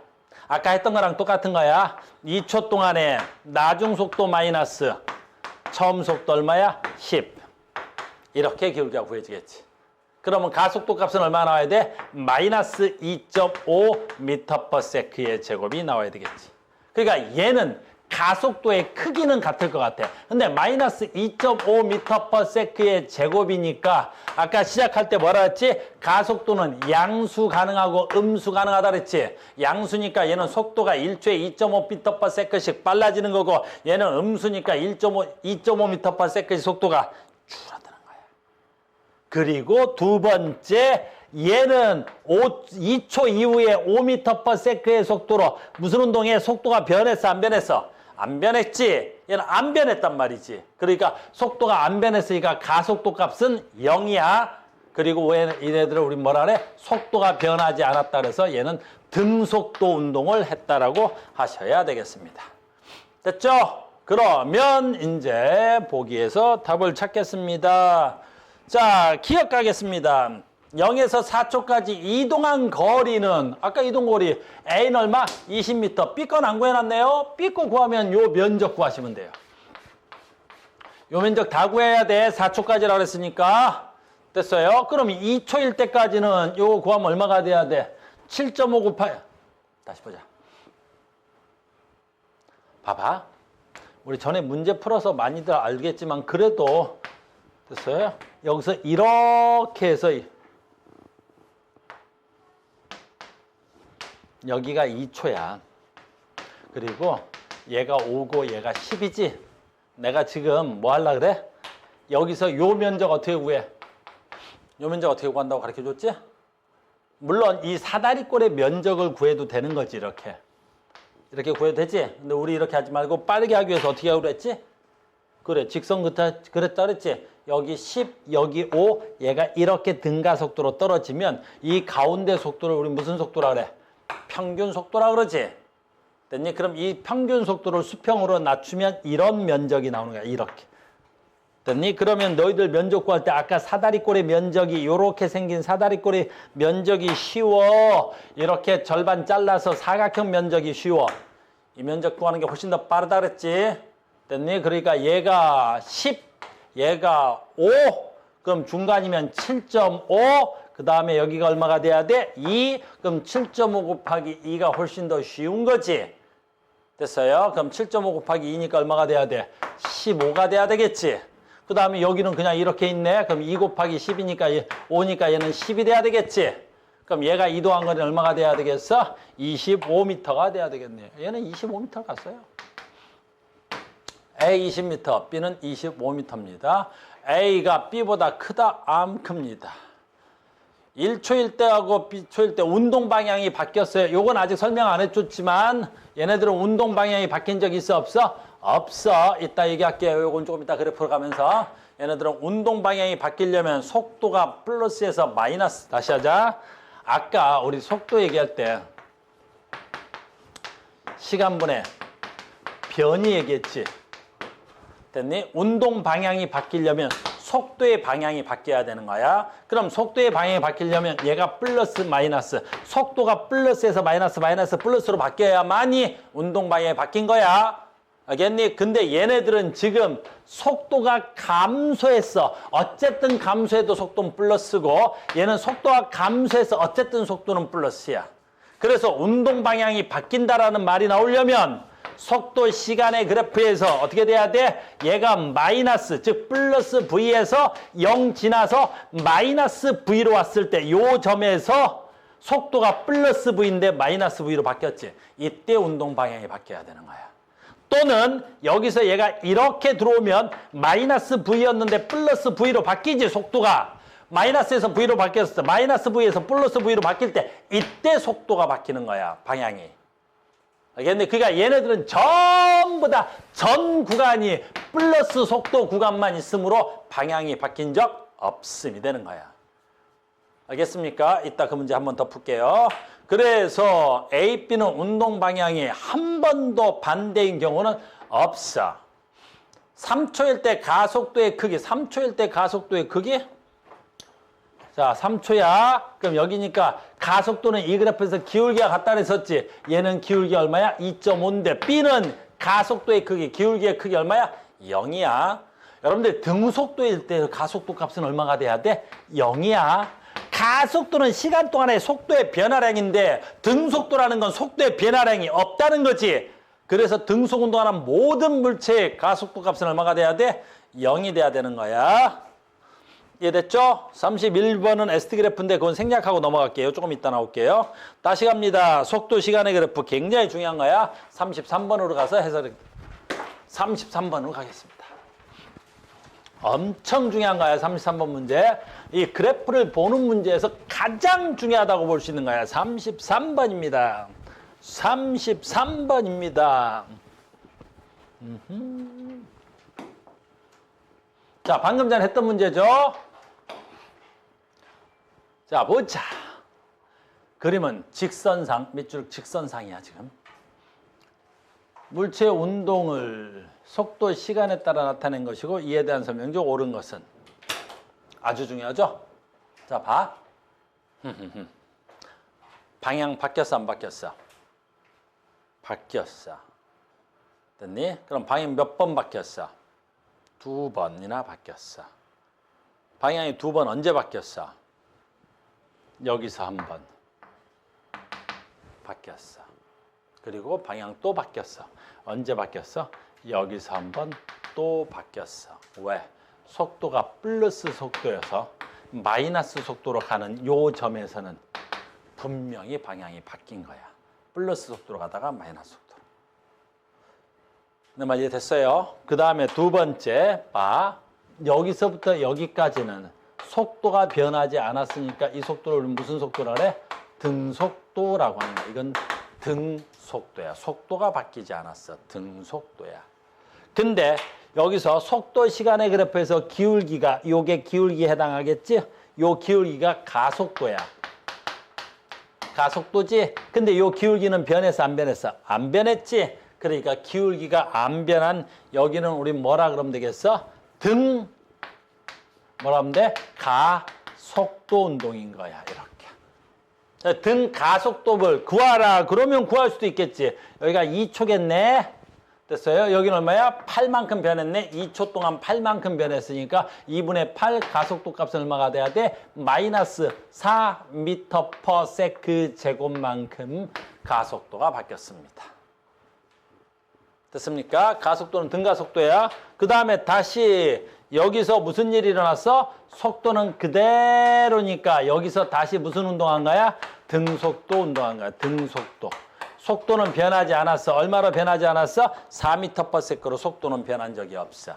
아까 했던 거랑 똑같은 거야. 2초 동안에 나중 속도 마이너스 처음 속도 얼마야? 10. 이렇게 기울기가 구해지겠지. 그러면 가속도 값은 얼마 나와야 돼? 마이너스 2.5m/s의 제곱이 나와야 되겠지. 그러니까 얘는 가속도의 크기는 같을 것 같아. 근데 마이너스 2.5m/s의 제곱이니까 아까 시작할 때 뭐라 했지? 가속도는 양수 가능하고 음수 가능하다 그랬지. 양수니까 얘는 속도가 1초에 2.5m/s씩 빨라지는 거고 얘는 음수니까 2.5m/s씩 속도가 줄어드는 거야. 그리고 두 번째 얘는 2초 이후에 5m/s의 속도로 무슨 운동에 속도가 변했어, 안 변했어? 안 변했지. 얘는 안 변했단 말이지. 그러니까 속도가 안 변했으니까 가속도 값은 0이야. 그리고 얘네들을 우리 뭐라 그래? 속도가 변하지 않았다 그래서 얘는 등속도 운동을 했다라고 하셔야 되겠습니다. 됐죠? 그러면 이제 보기에서 답을 찾겠습니다. 자, 기억하겠습니다. 0에서 4초까지 이동한 거리는 아까 이동 거리 A는 얼마? 20m. B 건 안 구해놨네요. B 거 구하면 요 면적 구하시면 돼요. 요 면적 다 구해야 돼. 4초까지라고 했으니까. 됐어요? 그럼 2초일 때까지는 요거 구하면 얼마가 돼야 돼? 7.5 곱하기 다시 보자. 봐봐. 우리 전에 문제 풀어서 많이들 알겠지만 그래도 됐어요? 여기서 이렇게 해서 여기가 2초야. 그리고 얘가 5고 얘가 10이지. 내가 지금 뭐 하려고 그래? 여기서 요 면적 어떻게 구해? 요 면적 어떻게 구한다고 가르쳐줬지? 물론 이 사다리꼴의 면적을 구해도 되는 거지, 이렇게. 이렇게 구해도 되지? 근데 우리 이렇게 하지 말고 빠르게 하기 위해서 어떻게 하기로 했지? 그래, 직선 그랬다 그랬지? 여기 10, 여기 5, 얘가 이렇게 등가속도로 떨어지면 이 가운데 속도를 우리 무슨 속도라 그래? 평균 속도라 그러지? 됐니? 그럼 이 평균 속도를 수평으로 낮추면 이런 면적이 나오는 거야, 이렇게. 됐니? 그러면 너희들 면적 구할 때 아까 사다리꼴의 면적이 이렇게 생긴 사다리꼴의 면적이 쉬워. 이렇게 절반 잘라서 사각형 면적이 쉬워. 이 면적 구하는 게 훨씬 더 빠르다 그랬지? 됐니? 그러니까 얘가 10, 얘가 5, 그럼 중간이면 7.5, 그 다음에 여기가 얼마가 돼야 돼? 2, 그럼 7.5 곱하기 2가 훨씬 더 쉬운 거지? 됐어요? 그럼 7.5 곱하기 2니까 얼마가 돼야 돼? 15가 돼야 되겠지? 그 다음에 여기는 그냥 이렇게 있네. 그럼 2 곱하기 10이니까 5니까 얘는 10이 돼야 되겠지? 그럼 얘가 이동한 거는 얼마가 돼야 되겠어? 25m가 돼야 되겠네요. 얘는 25m 갔어요. A 20m, B는 25m입니다. A가 B보다 크다? 안 큽니다. 1초일 때하고 B초일 때 운동 방향이 바뀌었어요. 요건 아직 설명 안 해줬지만 얘네들은 운동 방향이 바뀐 적 있어 없어? 없어. 이따 얘기할게요. 요건 조금 이따 그래프로 가면서. 얘네들은 운동 방향이 바뀌려면 속도가 플러스에서 마이너스. 다시 하자. 아까 우리 속도 얘기할 때 시간분의 변이 얘기했지. 됐니? 운동 방향이 바뀌려면 속도의 방향이 바뀌어야 되는 거야. 그럼 속도의 방향이 바뀌려면 얘가 플러스 마이너스, 속도가 플러스에서 마이너스 플러스로 바뀌어야만이 운동 방향이 바뀐 거야. 알겠니? 근데 얘네들은 지금 속도가 감소했어. 어쨌든 감소해도 속도는 플러스고 얘는 속도가 감소해서 어쨌든 속도는 플러스야. 그래서 운동 방향이 바뀐다라는 말이 나오려면 속도 시간의 그래프에서 어떻게 돼야 돼? 얘가 마이너스, 즉 플러스 V에서 0 지나서 마이너스 V로 왔을 때 요 점에서 속도가 플러스 V인데 마이너스 V로 바뀌었지. 이때 운동 방향이 바뀌어야 되는 거야. 또는 여기서 얘가 이렇게 들어오면 마이너스 V였는데 플러스 V로 바뀌지, 속도가. 마이너스에서 V로 바뀌었어. 마이너스 V에서 플러스 V로 바뀔 때 이때 속도가 바뀌는 거야, 방향이. 알겠네? 그러니까 얘네들은 전부 다 전 구간이 플러스 속도 구간만 있으므로 방향이 바뀐 적 없음이 되는 거야. 알겠습니까? 이따 그 문제 한 번 더 풀게요. 그래서 A, B는 운동 방향이 한 번도 반대인 경우는 없어. 3초일 때 가속도의 크기, 3초일 때 가속도의 크기? 자, 3초야. 그럼 여기니까 가속도는 이 그래프에서 기울기가 같다 그랬었지. 얘는 기울기 얼마야? 2.5인데 B는 가속도의 크기, 기울기의 크기 얼마야? 0이야. 여러분들 등속도일 때 가속도 값은 얼마가 돼야 돼? 0이야. 가속도는 시간 동안의 속도의 변화량인데 등속도라는 건 속도의 변화량이 없다는 거지. 그래서 등속 운동하는 모든 물체의 가속도 값은 얼마가 돼야 돼? 0이 돼야 되는 거야. 이해됐죠? 31번은 ST 그래프인데 그건 생략하고 넘어갈게요. 조금 이따 나올게요. 다시 갑니다. 속도 시간의 그래프 굉장히 중요한 거야. 33번으로 가서 해설 33번으로 가겠습니다. 엄청 중요한 거야. 33번 문제. 이 그래프를 보는 문제에서 가장 중요하다고 볼 수 있는 거야. 33번입니다. 33번입니다. 자, 방금 전에 했던 문제죠. 자, 보자. 그림은 직선상, 밑줄 직선상이야, 지금. 물체의 운동을 속도, 시간에 따라 나타낸 것이고 이에 대한 설명 중 옳은 것은 아주 중요하죠? 자, 봐. 방향 바뀌었어, 안 바뀌었어? 바뀌었어. 됐니? 그럼 방향 몇 번 바뀌었어? 2번이나 바뀌었어. 방향이 2번 언제 바뀌었어? 여기서 한 번 바뀌었어. 그리고 방향 또 바뀌었어. 언제 바뀌었어? 여기서 한 번 또 바뀌었어. 왜? 속도가 플러스 속도여서 마이너스 속도로 가는 요 점에서는 분명히 방향이 바뀐 거야. 플러스 속도로 가다가 마이너스 속도. 내 말 이해됐어요? 그 다음에 두 번째 봐. 여기서부터 여기까지는 속도가 변하지 않았으니까 이 속도를 우리는 무슨 속도라 그래? 등속도라고 하는 거야. 이건 등속도야. 속도가 바뀌지 않았어. 등속도야. 근데 여기서 속도 시간의 그래프에서 기울기가, 요게 기울기에 해당하겠지? 요 기울기가 가속도야. 가속도지? 근데 요 기울기는 변했어, 안 변했어? 안 변했지? 그러니까 기울기가 안 변한 여기는 우리 뭐라 그러면 되겠어? 뭐라 하면 돼? 가속도 운동인 거야, 이렇게. 등 가속도를 구하라. 그러면 구할 수도 있겠지. 여기가 2초겠네. 됐어요? 여기는 얼마야? 8만큼 변했네. 2초 동안 8만큼 변했으니까 2분의 8 가속도 값은 얼마가 돼야 돼? 마이너스 4m/s 제곱만큼 가속도가 바뀌었습니다. 됐습니까? 가속도는 등가속도야. 그 다음에 다시 여기서 무슨 일이 일어났어? 속도는 그대로니까 여기서 다시 무슨 운동한 거야? 등속도 운동한 거야. 등속도. 속도는 변하지 않았어. 얼마로 변하지 않았어? 4m/s로 속도는 변한 적이 없어.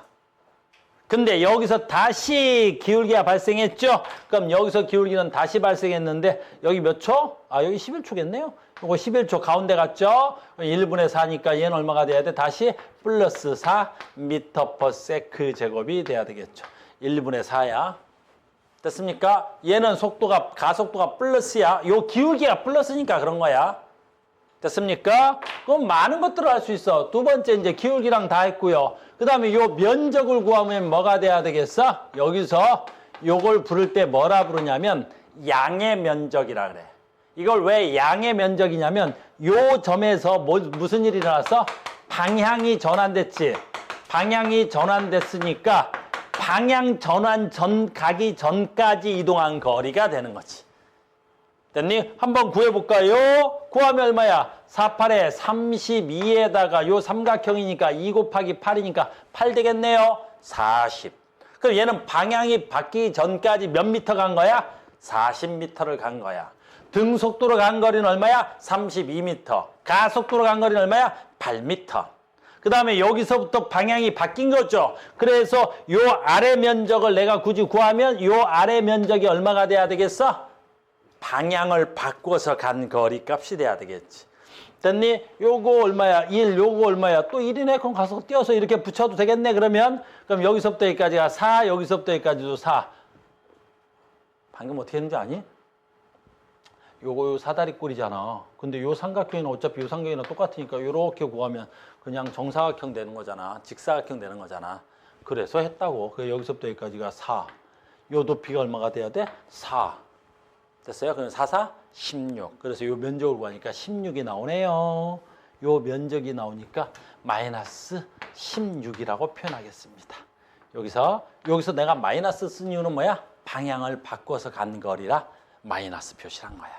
근데 여기서 다시 기울기가 발생했죠? 그럼 여기서 기울기는 다시 발생했는데 여기 몇 초? 아, 여기 11초겠네요. 이거 11초 가운데 갔죠? 1분의 4니까 얘는 얼마가 돼야 돼? 다시 플러스 4m/s 제곱이 돼야 되겠죠. 1분의 4야. 됐습니까? 얘는 속도가, 가속도가 플러스야. 요 기울기가 플러스니까 그런 거야. 됐습니까? 그럼 많은 것들을 할 수 있어. 두 번째 이제 기울기랑 다 했고요. 그 다음에 요 면적을 구하면 뭐가 돼야 되겠어? 여기서 요걸 부를 때 뭐라 부르냐면 양의 면적이라 그래. 이걸 왜 양의 면적이냐면 요 점에서 무슨 일이 일어났어? 방향이 전환됐지. 방향이 전환됐으니까 방향 전환 가기 전까지 이동한 거리가 되는 거지. 됐니? 한번 구해볼까요? 구하면 얼마야? 48에 32에다가 요 삼각형이니까 2 곱하기 8이니까 8 되겠네요. 40. 그럼 얘는 방향이 바뀌기 전까지 몇 미터 간 거야? 40m를 간 거야. 등속도로 간 거리는 얼마야? 32m. 가속도로 간 거리는 얼마야? 8m. 그 다음에 여기서부터 방향이 바뀐 거죠. 그래서 요 아래 면적을 내가 굳이 구하면 요 아래 면적이 얼마가 돼야 되겠어? 방향을 바꿔서 간 거리 값이 돼야 되겠지. 됐니? 요거 얼마야? 1, 요거 얼마야? 또 1이네? 그럼 가서 띄어서 이렇게 붙여도 되겠네, 그러면? 그럼 여기서부터 여기까지가 4, 여기서부터 여기까지도 4. 방금 어떻게 했는지 아니? 요거 요 사다리 꼴이잖아. 근데 요 삼각형은 어차피 요 삼각형이랑 똑같으니까 요렇게 구하면 그냥 정사각형 되는 거잖아. 직사각형 되는 거잖아. 그래서 했다고. 그래서 여기서부터 여기까지가 4. 요 높이가 얼마가 돼야 돼? 4. 됐어요? 그럼 4, 4, 16. 그래서 요 면적을 구하니까 16이 나오네요. 요 면적이 나오니까 마이너스 16이라고 표현하겠습니다. 여기서 내가 마이너스 쓴 이유는 뭐야? 방향을 바꿔서 간 거리라 마이너스 표시한 거야.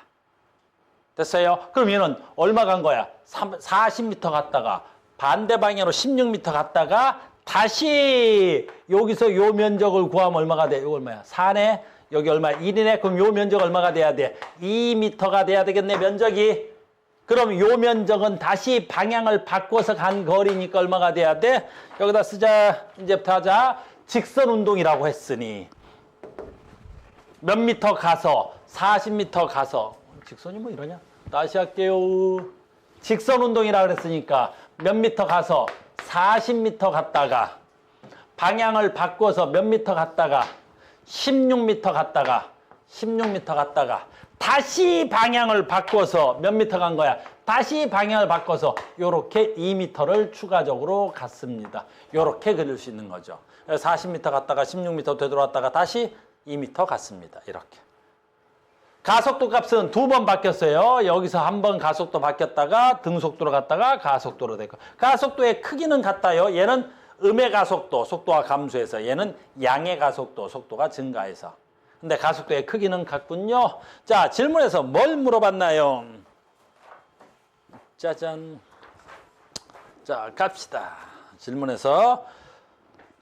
됐어요? 그럼 얘는 얼마 간 거야? 40m 갔다가 반대 방향으로 16m 갔다가 다시 여기서 요 면적을 구하면 얼마가 돼? 이거 얼마야? 4네? 여기 얼마? 1이네? 그럼 요 면적 얼마가 돼야 돼? 2m가 돼야 되겠네, 면적이. 그럼 요 면적은 다시 방향을 바꿔서 간 거리니까 얼마가 돼야 돼? 여기다 쓰자. 이제부터 하자. 직선 운동이라고 했으니 몇 미터 가서 40m 가서 직선이 뭐 이러냐? 다시 할게요. 직선 운동이라고 그랬으니까 몇 미터 가서 40m 갔다가 방향을 바꿔서 몇 미터 갔다가 16m 갔다가 16m 갔다가 다시 방향을 바꿔서 몇 미터 간 거야? 다시 방향을 바꿔서 요렇게 2m를 추가적으로 갔습니다. 요렇게 그릴 수 있는 거죠. 40m 갔다가 16m 되돌아왔다가 다시 2m 갔습니다. 이렇게. 가속도 값은 두 번 바뀌었어요. 여기서 한 번 가속도 바뀌었다가 등속도로 갔다가 가속도로 됐고. 가속도의 크기는 같아요. 얘는 음의 가속도, 속도가 감소해서 얘는 양의 가속도, 속도가 증가해서. 근데 가속도의 크기는 같군요. 자, 질문에서 뭘 물어봤나요? 짜잔. 자, 갑시다. 질문에서.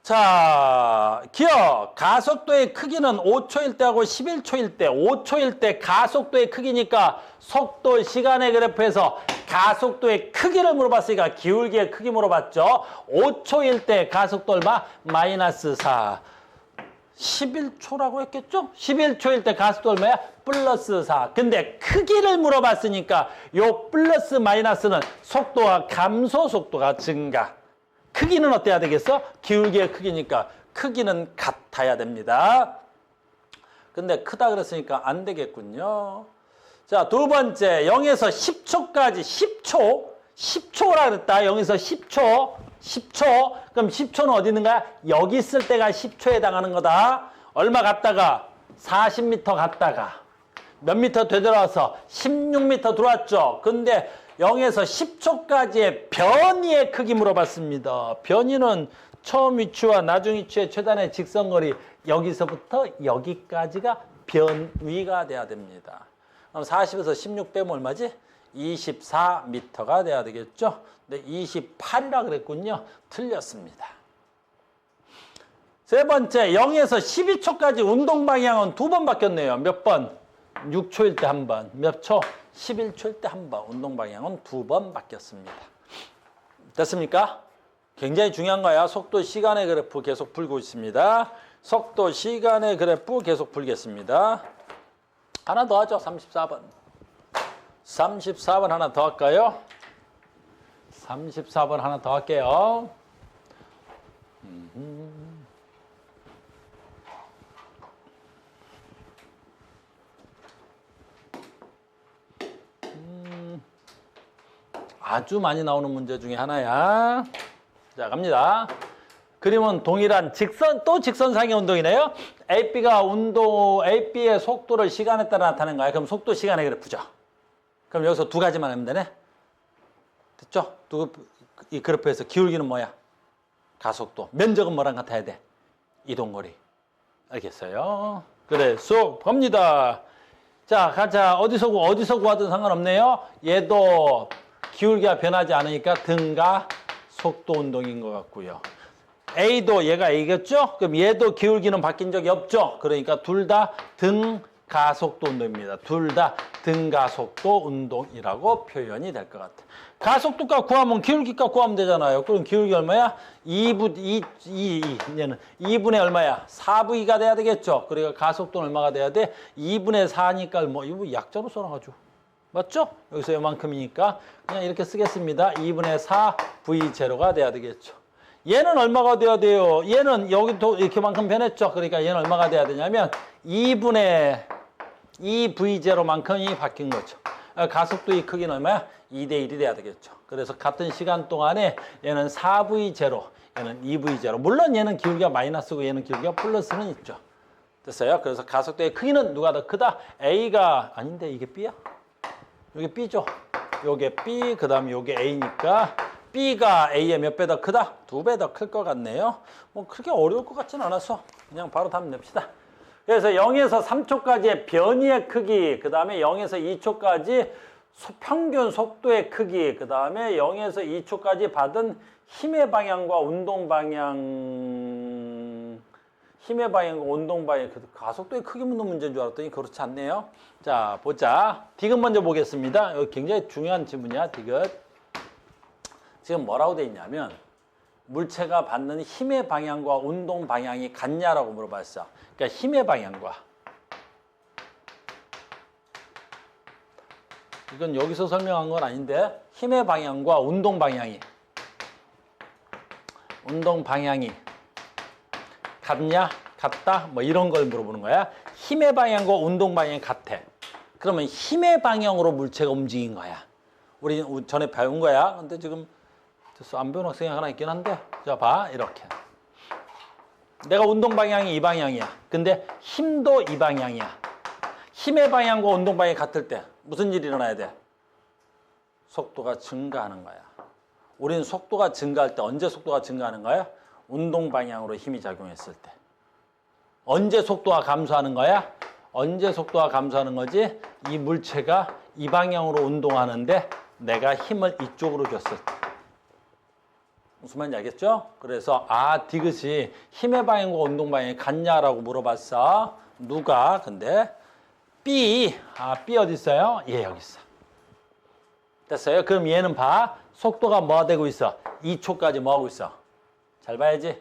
자, 기억. 가속도의 크기는 5초일 때하고 11초일 때, 5초일 때 가속도의 크기니까 속도 시간의 그래프에서 가속도의 크기를 물어봤으니까 기울기의 크기 물어봤죠. 5초일 때 가속도 얼마? 마이너스 4. 11초라고 했겠죠? 11초일 때 가속도 얼마야? 플러스 4. 근데 크기를 물어봤으니까 요 플러스 마이너스는 속도와 감소 속도가 증가. 크기는 어때야 되겠어? 기울기의 크기니까 크기는 같아야 됩니다. 근데 크다 그랬으니까 안 되겠군요. 자, 두 번째 0에서 10초까지 10초라 그랬다. 0에서 10초. 그럼 10초는 어디 있는 거야? 여기 있을 때가 10초에 해당하는 거다. 얼마 갔다가 40m 갔다가 몇 미터 되돌아와서 16m 들어왔죠. 근데 0에서 10초까지의 변이의 크기 물어봤습니다. 변이는 처음 위치와 나중 위치의 최단의 직선거리 여기서부터 여기까지가 변위가 돼야 됩니다. 그럼 40에서 16 빼면 얼마지? 24m가 돼야 되겠죠? 근데 28이라 그랬군요. 틀렸습니다. 세 번째, 0에서 12초까지 운동 방향은 두 번 바뀌었네요. 몇 번? 6초일 때 한 번. 몇 초? 11초일 때 한 번. 운동 방향은 두 번 바뀌었습니다. 됐습니까? 굉장히 중요한 거야. 속도 시간의 그래프 계속 풀고 있습니다. 속도 시간의 그래프 계속 풀겠습니다. 하나 더 하죠. 34번. 34번 하나 더 할까요? 34번 하나 더 할게요. 아주 많이 나오는 문제 중에 하나야. 자, 갑니다. 그림은 동일한 또 직선상의 운동이네요. AB의 속도를 시간에 따라 나타내는 거야. 그럼 속도 시간의 그래프죠. 그럼 여기서 두 가지만 하면 되네. 됐죠? 이 그래프에서 기울기는 뭐야? 가속도. 면적은 뭐랑 같아야 돼? 이동거리. 알겠어요? 그래, 쏙 갑니다. 자, 가자. 어디서 구하든 상관없네요. 얘도 기울기가 변하지 않으니까 등가 속도 운동인 것 같고요. A도 얘가 A겠죠? 그럼 얘도 기울기는 바뀐 적이 없죠? 그러니까 둘 다 등가속도 운동입니다. 둘 다 등가속도 운동이라고 표현이 될 것 같아요. 가속도값 구하면 기울기값 구하면 되잖아요. 그럼 기울기 얼마야? 2분의 얼마야? 4V가 돼야 되겠죠? 그러니까 가속도는 얼마가 돼야 돼? 2분의 4니까 뭐 이거 약자로 써놔가지고. 맞죠? 여기서 이만큼이니까 그냥 이렇게 쓰겠습니다. 2분의 4 V0가 돼야 되겠죠. 얘는 얼마가 돼야 돼요? 얘는 여기도 이렇게만큼 변했죠. 그러니까 얘는 얼마가 돼야 되냐면 2분의 2V0만큼이 바뀐 거죠. 가속도의 크기는 얼마야? 2대 1이 돼야 되겠죠. 그래서 같은 시간 동안에 얘는 4V0, 얘는 2V0. 물론 얘는 기울기가 마이너스고 얘는 기울기가 플러스는 있죠. 됐어요? 그래서 가속도의 크기는 누가 더 크다? A가 아닌데 이게 B야? 이게 B죠. 요게 B, 그 다음에 요게 A니까 B가 A의 몇 배 더 크다? 2배 더 클 것 같네요. 뭐 그렇게 어려울 것 같지는 않아서 그냥 바로 답 냅시다. 그래서 0에서 3초까지의 변이의 크기, 그 다음에 0에서 2초까지 평균 속도의 크기, 그 다음에 0에서 2초까지 받은 힘의 방향과 운동 방향, 가속도의 크기 묻는 문제인 줄 알았더니 그렇지 않네요. 자, 보자. 디귿 먼저 보겠습니다. 여기 굉장히 중요한 질문이야, 디귿. 지금 뭐라고 돼 있냐면 물체가 받는 힘의 방향과 운동 방향이 같냐라고 물어봤어. 그러니까 힘의 방향과, 이건 여기서 설명한 건 아닌데 힘의 방향과 운동 방향이 같냐? 같다? 뭐 이런 걸 물어보는 거야. 힘의 방향과 운동 방향이 같아. 그러면 힘의 방향으로 물체가 움직인 거야. 우리 전에 배운 거야. 근데 지금 안 배운 학생이 하나 있긴 한데, 자, 봐. 이렇게. 내가 운동 방향이 이 방향이야. 근데 힘도 이 방향이야. 힘의 방향과 운동 방향이 같을 때 무슨 일이 일어나야 돼? 속도가 증가하는 거야. 우리는 속도가 증가할 때 언제 속도가 증가하는 거야? 운동 방향으로 힘이 작용했을 때. 언제 속도가 감소하는 거야? 언제 속도가 감소하는 거지? 이 물체가 이 방향으로 운동하는데 내가 힘을 이쪽으로 줬을 때. 무슨 말인지 알겠죠? 그래서 디귿이 힘의 방향과 운동 방향이 같냐라고 물어봤어. 누가? 근데 B. B 어디 있어요? 얘 여기 있어. 됐어요? 그럼 얘는 봐. 속도가 뭐 되고 있어? 2초까지 뭐 하고 있어? 잘 봐야지.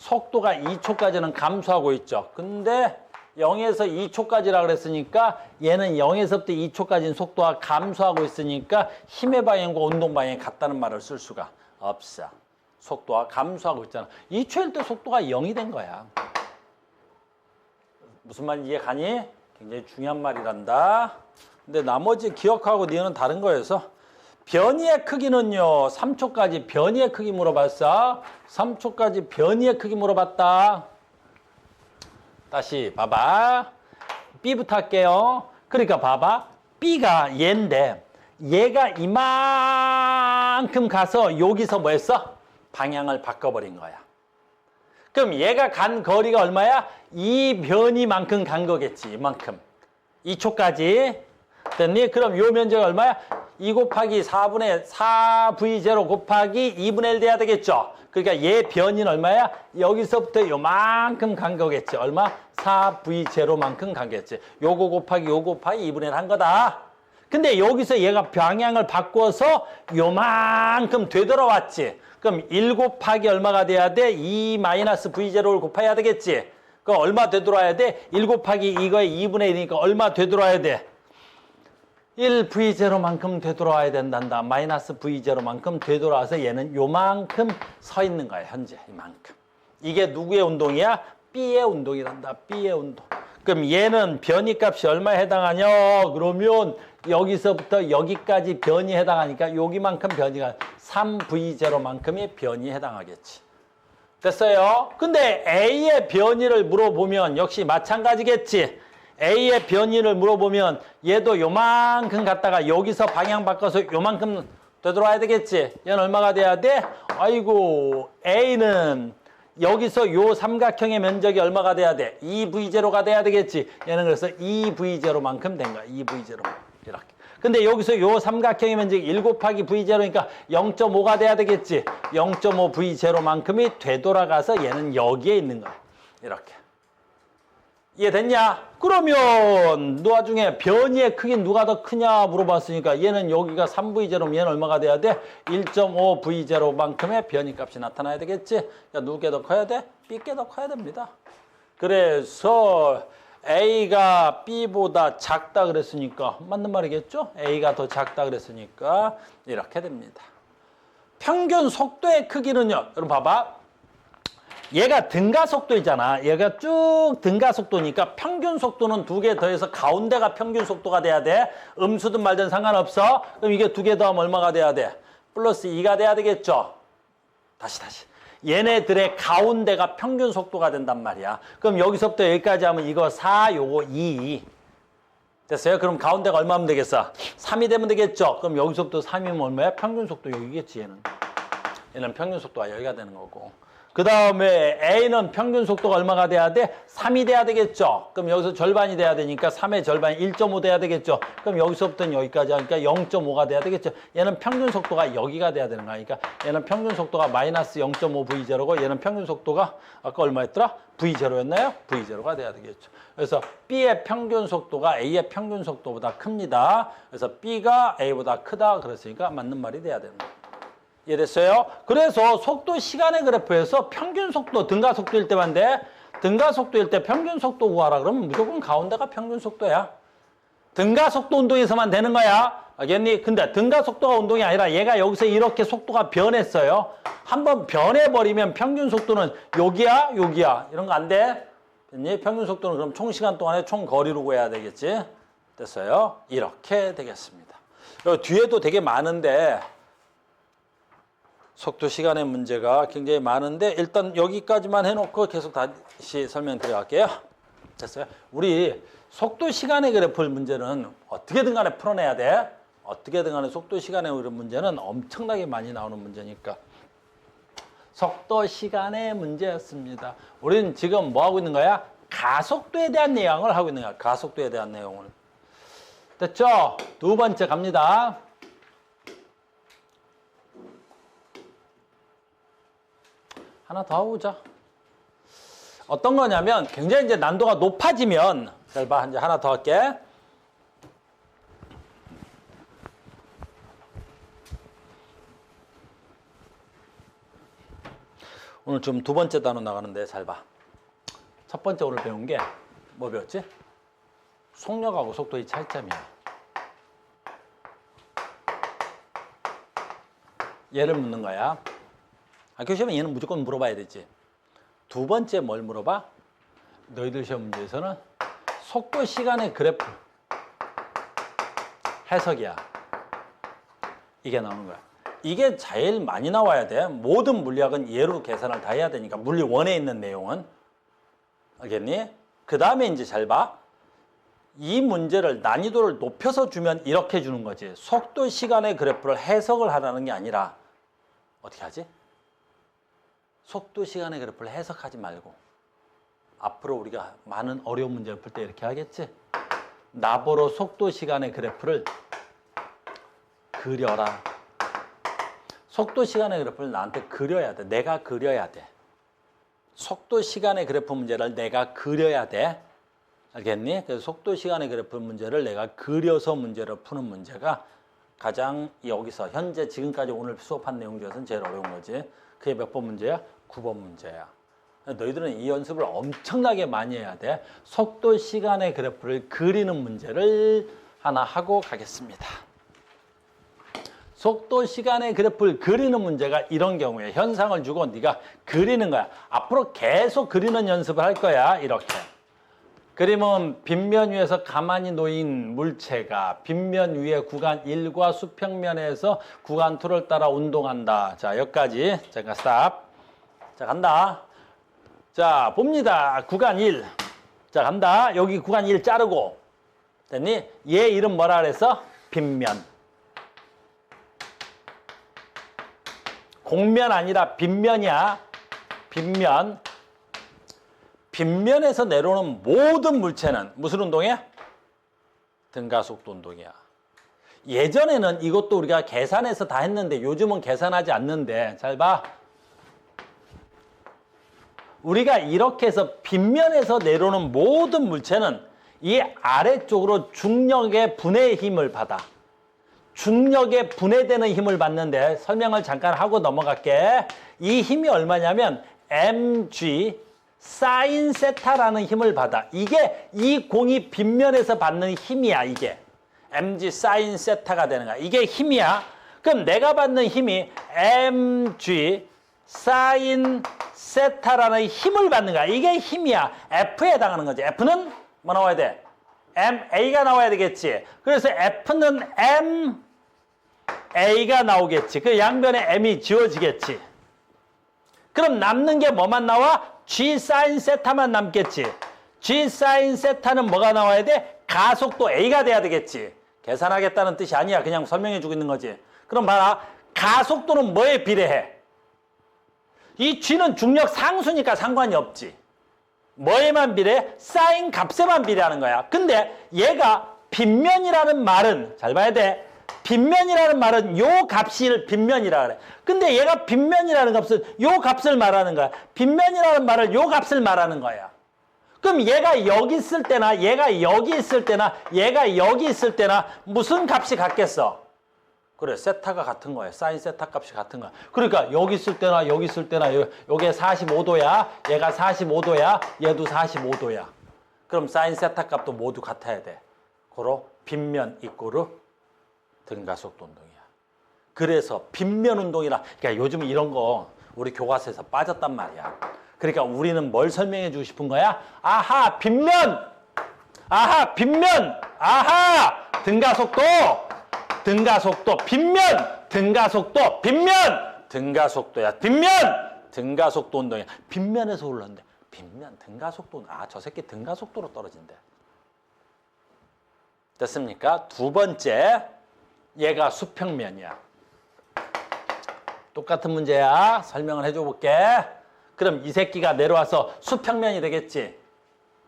속도가 2초까지는 감소하고 있죠. 근데 0에서 2초까지라 그랬으니까 얘는 0에서부터 2초까지는 속도가 감소하고 있으니까 힘의 방향과 운동 방향이 같다는 말을 쓸 수가 없어. 속도가 감소하고 있잖아. 2초일 때 속도가 0이 된 거야. 무슨 말인지 이해가니? 굉장히 중요한 말이란다. 근데 나머지 기억하고 니은 다른 거여서 변이의 크기는요. 3초까지 변이의 크기 물어봤어. 3초까지 변이의 크기 물어봤다. 다시 봐봐. B부터 할게요. 그러니까 봐봐. B가 얘인데 얘가 이만큼 가서 여기서 뭐 했어? 방향을 바꿔버린 거야. 그럼 얘가 간 거리가 얼마야? 이 변이만큼 간 거겠지. 이만큼. 2초까지. 됐니? 그럼 요 면적이 얼마야? 2 곱하기 4분의 4V0 곱하기 2분의 1 돼야 되겠죠? 그러니까 얘 변이는 얼마야? 여기서부터 요만큼 간 거겠지. 얼마? 4V0만큼 간 거겠지. 요거 곱하기 2분의 1 한 거다. 근데 여기서 얘가 방향을 바꿔서 요만큼 되돌아왔지. 그럼 1 곱하기 얼마가 돼야 돼? 2 마이너스 V0를 곱해야 되겠지. 그럼 얼마 되돌아야 돼? 1 곱하기 이거에 2분의 1이니까 얼마 되돌아야 돼? 1V0만큼 되돌아와야 된단다. 마이너스 V0만큼 되돌아와서 얘는 요만큼 서 있는 거야. 현재 이만큼. 이게 누구의 운동이야? B의 운동이란다. B의 운동. 그럼 얘는 변이값이 얼마에 해당하냐? 그러면 여기서부터 여기까지 변이에 해당하니까 여기만큼 변이가 3V0만큼의 변이에 해당하겠지. 됐어요? 근데 A의 변이를 물어보면 역시 마찬가지겠지. A의 변이를 물어보면 얘도 요만큼 갔다가 여기서 방향 바꿔서 요만큼 되돌아야 되겠지. 얘는 얼마가 돼야 돼? 아이고, A는 여기서 요 삼각형의 면적이 얼마가 돼야 돼? 2V0가 돼야 되겠지. 얘는 그래서 2V0만큼 된 거야. 2V0. 이렇게. 근데 여기서 요 삼각형의 면적이 1 곱하기 V0니까 0.5가 돼야 되겠지. 0.5V0만큼이 되돌아가서 얘는 여기에 있는 거야. 이렇게. 이해됐냐? 그러면 나중에 변이의 크기 누가 더 크냐 물어봤으니까 얘는 여기가 3V0면 얘는 얼마가 돼야 돼? 1.5V0만큼의 변이값이 나타나야 되겠지? 야, 누구게 더 커야 돼? B게 더 커야 됩니다. 그래서 A가 B보다 작다 그랬으니까 맞는 말이겠죠? A가 더 작다 그랬으니까 이렇게 됩니다. 평균 속도의 크기는요. 여러분 봐봐. 얘가 등가속도 있잖아. 얘가 쭉 등가속도니까 평균 속도는 2개 더해서 가운데가 평균 속도가 돼야 돼. 음수든 말든 상관없어. 그럼 이게 2개 더하면 얼마가 돼야 돼? 플러스 2가 돼야 되겠죠? 다시. 얘네들의 가운데가 평균 속도가 된단 말이야. 그럼 여기서부터 여기까지 하면 이거 4, 요거 2. 됐어요? 그럼 가운데가 얼마 하면 되겠어? 3이 되면 되겠죠? 그럼 여기서부터 3이면 얼마야? 평균 속도 여기겠지, 얘는 평균 속도가 여기가 되는 거고. 그 다음에 A는 평균 속도가 얼마가 돼야 돼? 3이 돼야 되겠죠? 그럼 여기서 절반이 돼야 되니까 3의 절반이 1.5 돼야 되겠죠? 그럼 여기서부터는 여기까지 하니까 0.5가 돼야 되겠죠? 얘는 평균 속도가 여기가 돼야 되는 거야. 그러니까 얘는 평균 속도가 마이너스 0.5V0고 얘는 평균 속도가 아까 얼마였더라? V0였나요? V0가 돼야 되겠죠. 그래서 B의 평균 속도가 A의 평균 속도보다 큽니다. 그래서 B가 A보다 크다 그랬으니까 맞는 말이 돼야 되는 거예요. 이해됐어요? 그래서 속도 시간의 그래프에서 평균 속도, 등가속도일 때만 돼. 등가속도일 때 평균 속도 구하라 그러면 무조건 가운데가 평균 속도야. 등가속도 운동에서만 되는 거야. 알겠니? 근데 등가속도가 운동이 아니라 얘가 여기서 이렇게 속도가 변했어요. 한번 변해버리면 평균 속도는 여기야, 여기야. 이런 거 안 돼. 됐니? 평균 속도는 그럼 총 시간 동안에 총 거리로 구해야 되겠지. 됐어요? 이렇게 되겠습니다. 여기 뒤에도 되게 많은데 속도 시간의 문제가 굉장히 많은데 일단 여기까지만 해놓고 계속 다시 설명 드려갈게요. 됐어요? 우리 속도 시간의 그래프 문제는 어떻게든 간에 풀어내야 돼. 어떻게든 간에 속도 시간의 문제는 엄청나게 많이 나오는 문제니까. 속도 시간의 문제였습니다. 우리는 지금 뭐 하고 있는 거야? 가속도에 대한 내용을 하고 있는 거야. 가속도에 대한 내용을. 됐죠? 두 번째 갑니다. 하나 더 하고자. 어떤 거냐면 굉장히 이제 난도가 높아지면 잘 봐. 이제 하나 더 할게. 오늘 좀 두 번째 단원 나가는데 잘 봐. 첫 번째 오늘 배운 게 뭐 배웠지? 속력하고 속도의 차이점이야. 얘를 묻는 거야. 학교 시험에 얘는 무조건 물어봐야 되지. 두 번째 뭘 물어봐? 너희들 시험 문제에서는 속도 시간의 그래프 해석이야. 이게 나오는 거야. 이게 제일 많이 나와야 돼. 모든 물리학은 얘로 계산을 다 해야 되니까. 물리 1에 있는 내용은. 알겠니? 그 다음에 이제 잘 봐. 이 문제를 난이도를 높여서 주면 이렇게 주는 거지. 속도 시간의 그래프를 해석을 하라는 게 아니라 어떻게 하지? 속도 시간의 그래프를 해석하지 말고 앞으로 우리가 많은 어려운 문제를 풀 때 이렇게 하겠지? 나보러 속도 시간의 그래프를 그려라. 속도 시간의 그래프를 나한테 그려야 돼. 내가 그려야 돼. 속도 시간의 그래프 문제를 내가 그려야 돼. 알겠니? 그래서 속도 시간의 그래프 문제를 내가 그려서 문제를 푸는 문제가 가장 여기서 현재 지금까지 오늘 수업한 내용 중에서는 제일 어려운 거지. 그게 몇 번 문제야? 9번 문제야. 너희들은 이 연습을 엄청나게 많이 해야 돼. 속도 시간의 그래프를 그리는 문제를 하나 하고 가겠습니다. 속도 시간의 그래프를 그리는 문제가 이런 경우에 현상을 주고 네가 그리는 거야. 앞으로 계속 그리는 연습을 할 거야. 이렇게. 그림은 빗면 위에서 가만히 놓인 물체가 빗면 위에 구간 1과 수평면에서 구간 2를 따라 운동한다. 자, 여기까지. 잠깐 스탑. 자, 간다. 자, 봅니다. 구간 1. 자, 간다. 여기 구간 1 자르고. 됐니? 얘 이름 뭐라 그랬어? 빗면. 공면 아니라 빗면이야. 빗면. 빗면에서 내려오는 모든 물체는 무슨 운동이야? 등가속도 운동이야. 예전에는 이것도 우리가 계산해서 다 했는데 요즘은 계산하지 않는데 잘 봐. 우리가 이렇게 해서 빗면에서 내려오는 모든 물체는 이 아래쪽으로 중력의 분해의 힘을 받아. 중력에 분해되는 힘을 받는데 설명을 잠깐 하고 넘어갈게. 이 힘이 얼마냐면 mg 사인 세타라는 힘을 받아. 이게 이 공이 빗면에서 받는 힘이야. 이게 mg 사인 세타가 되는 거야. 이게 힘이야. 그럼 내가 받는 힘이 mg 사인 세타라는 힘을 받는 거야. 이게 힘이야. F에 해당하는 거지. F는 뭐 나와야 돼? MA가 나와야 되겠지. 그래서 F는 MA가 나오겠지. 그 양변에 M이 지워지겠지. 그럼 남는 게 뭐만 나와? G 사인 세타만 남겠지. G 사인 세타는 뭐가 나와야 돼? 가속도 A가 돼야 되겠지. 계산하겠다는 뜻이 아니야. 그냥 설명해 주고 있는 거지. 그럼 봐라. 가속도는 뭐에 비례해? 이 G는 중력 상수니까 상관이 없지. 뭐에만 비례해? 사인 값에만 비례하는 거야. 근데 얘가 빗면이라는 말은 잘 봐야 돼. 빗면이라는 말은 요 값을 빗면이라 그래. 근데 얘가 빗면이라는 값은 요 값을 말하는 거야. 빗면이라는 말을 요 값을 말하는 거야. 그럼 얘가 여기 있을 때나 얘가 여기 있을 때나 얘가 여기 있을 때나 무슨 값이 같겠어? 그래, 세타가 같은 거야. 사인 세타 값이 같은 거야. 그러니까 여기 있을 때나 여기 있을 때나 요게 45도야. 얘가 45도야. 얘도 45도야. 그럼 사인 세타 값도 모두 같아야 돼. 고로 빗면 이꼬르 등가속도 운동이야. 그래서 빗면 운동이라. 그러니까 요즘 이런 거 우리 교과서에서 빠졌단 말이야. 그러니까 우리는 뭘 설명해 주고 싶은 거야? 아하, 빗면! 아하, 빗면! 아하! 등가속도! 등가속도, 빗면, 등가속도, 빗면, 등가속도야, 빗면, 등가속도 운동이야. 빗면에서 올랐는데, 빗면, 등가속도, 아, 저 새끼 등가속도로 떨어진대. 됐습니까? 두 번째, 얘가 수평면이야. 똑같은 문제야. 설명을 해줘 볼게. 그럼 이 새끼가 내려와서 수평면이 되겠지.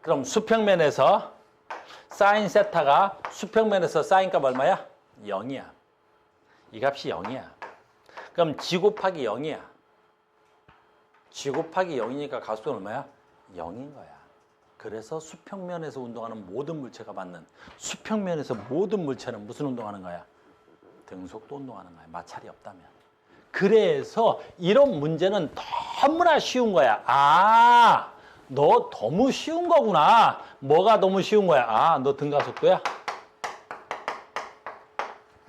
그럼 수평면에서 사인 세타가 수평면에서 사인 값 얼마야? 0이야. 이 값이 0이야. 그럼 G 곱하기 0이야. G 곱하기 0이니까 가속도는 얼마야? 0인 거야. 그래서 수평면에서 운동하는 모든 물체가 받는 수평면에서 모든 물체는 무슨 운동하는 거야? 등속도 운동하는 거야. 마찰이 없다면. 그래서 이런 문제는 너무나 쉬운 거야. 아, 너 너무 쉬운 거구나. 뭐가 너무 쉬운 거야? 아, 너 등가속도야?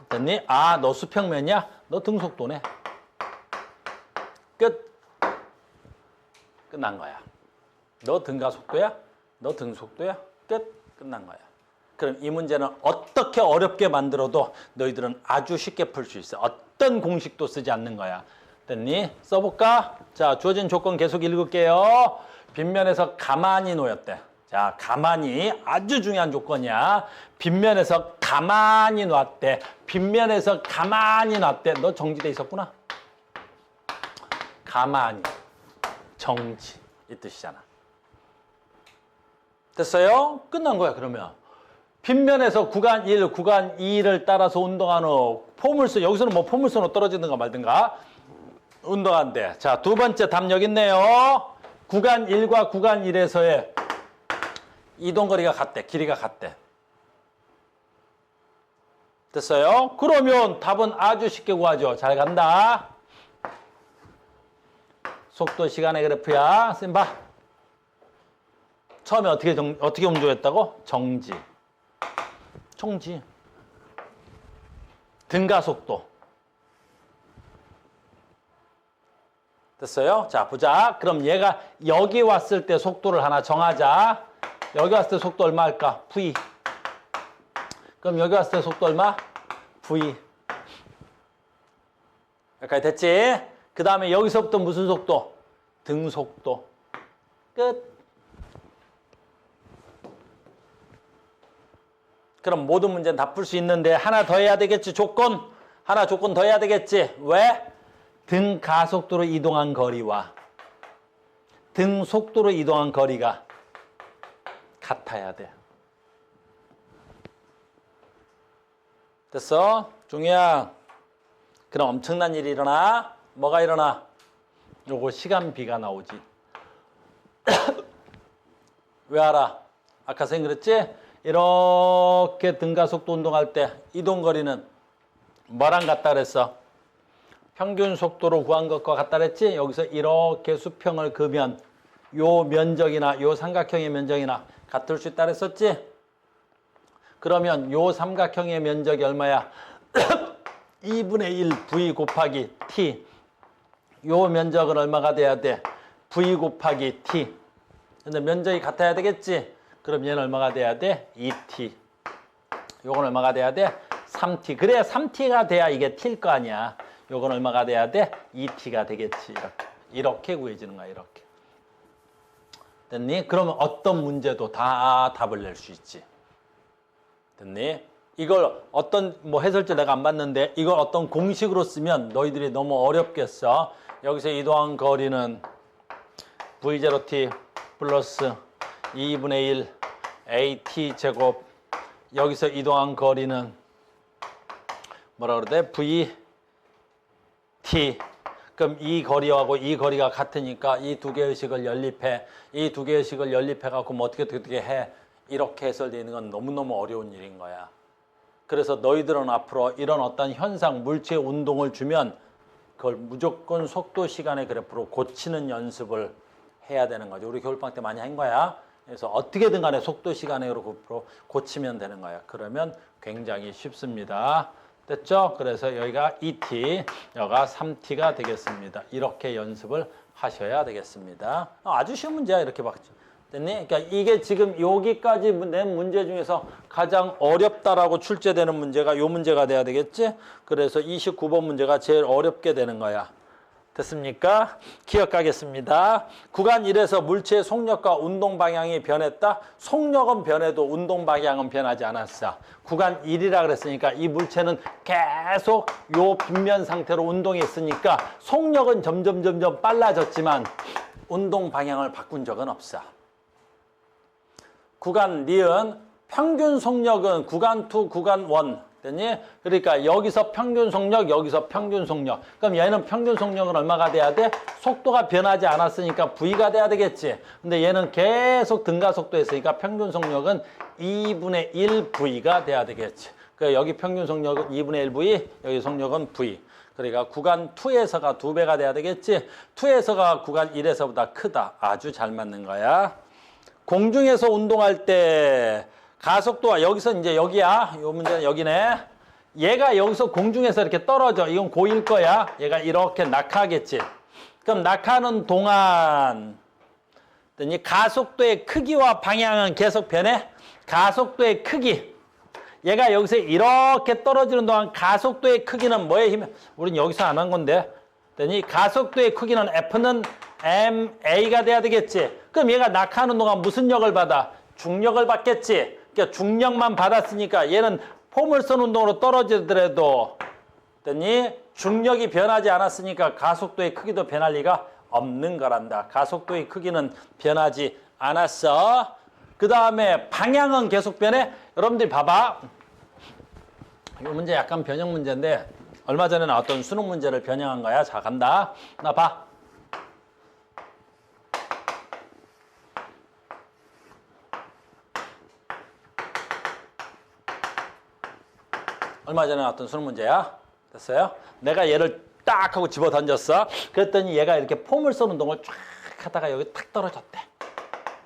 됐니? 아, 너 수평면이야? 너 등속도네. 끝. 끝난 거야. 너 등가속도야? 너 등속도야? 끝. 끝난 거야. 그럼 이 문제는 어떻게 어렵게 만들어도 너희들은 아주 쉽게 풀 수 있어. 어떤 공식도 쓰지 않는 거야. 됐니? 써볼까? 자, 주어진 조건 계속 읽을게요. 빗면에서 가만히 놓였대. 자, 가만히 아주 중요한 조건이야. 빗면에서 가만히 놨대. 빗면에서 가만히 놨대. 너 정지돼 있었구나. 가만히. 정지. 이 뜻이잖아. 됐어요? 끝난 거야, 그러면. 빗면에서 구간 1, 구간 2를 따라서 운동하는 포물선, 여기서는 뭐 포물선으로 떨어지든가 말든가 운동한대. 자, 두 번째 답 여기 있네요. 구간 1과 구간 1에서의 이동거리가 같대. 길이가 같대. 됐어요? 그러면 답은 아주 쉽게 구하죠. 잘 간다. 속도 시간의 그래프야. 쌤 봐. 처음에 어떻게 운동했다고? 정지. 정지. 등가속도. 됐어요? 자, 보자. 그럼 얘가 여기 왔을 때 속도를 하나 정하자. 여기 왔을 때 속도 얼마 할까? V. 그럼 여기 왔을 때 속도 얼마? V. 여기까지 됐지? 그 다음에 여기서부터 무슨 속도? 등속도. 끝. 그럼 모든 문제는 다 풀 수 있는데 하나 더 해야 되겠지? 조건. 하나 조건 더 해야 되겠지? 왜? 등 가속도로 이동한 거리와 등 속도로 이동한 거리가 같아야 돼. 됐어? 종이야. 그럼 엄청난 일이 일어나. 뭐가 일어나? 요거 시간비가 나오지. 왜 알아? 아까 선생님 그랬지? 이렇게 등가속도 운동할 때 이동거리는 뭐랑 같다 그랬어? 평균 속도로 구한 것과 같다 그랬지? 여기서 이렇게 수평을 그으면 요 면적이나 요 삼각형의 면적이나 같을 수 있다 그랬었지? 그러면 요 삼각형의 면적이 얼마야? 2분의 1 V 곱하기 T. 요 면적은 얼마가 돼야 돼? V 곱하기 T. 근데 면적이 같아야 되겠지? 그럼 얘는 얼마가 돼야 돼? 2T. 요건 얼마가 돼야 돼? 3T. 그래야 3T가 돼야 이게 T일 거 아니야. 요건 얼마가 돼야 돼? 2T가 되겠지. 이렇게 구해지는 거야. 이렇게. 됐니? 그러면 어떤 문제도 다 답을 낼 수 있지. 됐니? 이걸 어떤 뭐 해설지 내가 안 봤는데 이걸 어떤 공식으로 쓰면 너희들이 너무 어렵겠어. 여기서 이동한 거리는 V0T 플러스 2분의 1 AT 제곱. 여기서 이동한 거리는 뭐라 그러대? V T. 그럼 이 거리하고 이 거리가 같으니까 이 두 개의 식을 연립해. 이 두 개의 식을 연립해갖고 뭐 어떻게 해. 이렇게 해설되어 있는 건 너무너무 어려운 일인 거야. 그래서 너희들은 앞으로 이런 어떤 현상, 물체의 운동을 주면 그걸 무조건 속도 시간의 그래프로 고치는 연습을 해야 되는 거죠. 우리 겨울방학 때 많이 한 거야. 그래서 어떻게든 간에 속도 시간의 그래프로 고치면 되는 거야. 그러면 굉장히 쉽습니다. 됐죠? 그래서 여기가 2T, 여기가 3T가 되겠습니다. 이렇게 연습을 하셔야 되겠습니다. 아주 쉬운 문제야. 이렇게 봤죠. 됐니? 그러니까 이게 지금 여기까지 낸 문제 중에서 가장 어렵다라고 출제되는 문제가 이 문제가 돼야 되겠지? 그래서 29번 문제가 제일 어렵게 되는 거야. 됐습니까? 기억하겠습니다. 구간 1에서 물체의 속력과 운동 방향이 변했다. 속력은 변해도 운동 방향은 변하지 않았어. 구간 1이라 그랬으니까 이 물체는 계속 요 빗면 상태로 운동이 있으니까 속력은 점점 빨라졌지만 운동 방향을 바꾼 적은 없어. 구간 니은 평균 속력은 구간 2, 구간 1 됐니? 그러니까 여기서 평균 속력, 여기서 평균 속력. 그럼 얘는 평균 속력은 얼마가 돼야 돼? 속도가 변하지 않았으니까 V가 돼야 되겠지. 근데 얘는 계속 등가속도 했으니까 평균 속력은 2분의 1 V가 돼야 되겠지. 그러니까 여기 평균 속력은 2분의 1 V, 여기 속력은 V. 그러니까 구간 2에서가 2배가 돼야 되겠지. 2에서가 구간 1에서보다 크다. 아주 잘 맞는 거야. 공중에서 운동할 때 가속도가 여기서 이제 여기야. 요 문제는 여기네. 얘가 여기서 공중에서 이렇게 떨어져. 이건 고일 거야. 얘가 이렇게 낙하하겠지. 그럼 낙하하는 동안 이 가속도의 크기와 방향은 계속 변해. 가속도의 크기. 얘가 여기서 이렇게 떨어지는 동안 가속도의 크기는 뭐에 힘? 우린 여기서 안 한 건데. 이 가속도의 크기는 F는 ma가 돼야 되겠지. 그럼 얘가 낙하하는 동안 무슨 역을 받아? 중력을 받겠지. 그러니까 중력만 받았으니까 얘는 포물선 운동으로 떨어지더라도 중력이 변하지 않았으니까 가속도의 크기도 변할 리가 없는 거란다. 가속도의 크기는 변하지 않았어. 그 다음에 방향은 계속 변해. 여러분들이 봐봐. 이 문제 약간 변형 문제인데 얼마 전에 나왔던 수능 문제를 변형한 거야. 자, 간다. 나 봐. 얼마 전에 나왔던 수능 문제야. 됐어요? 내가 얘를 딱 하고 집어 던졌어. 그랬더니 얘가 이렇게 포물선 운동을 쫙 하다가 여기 탁 떨어졌대.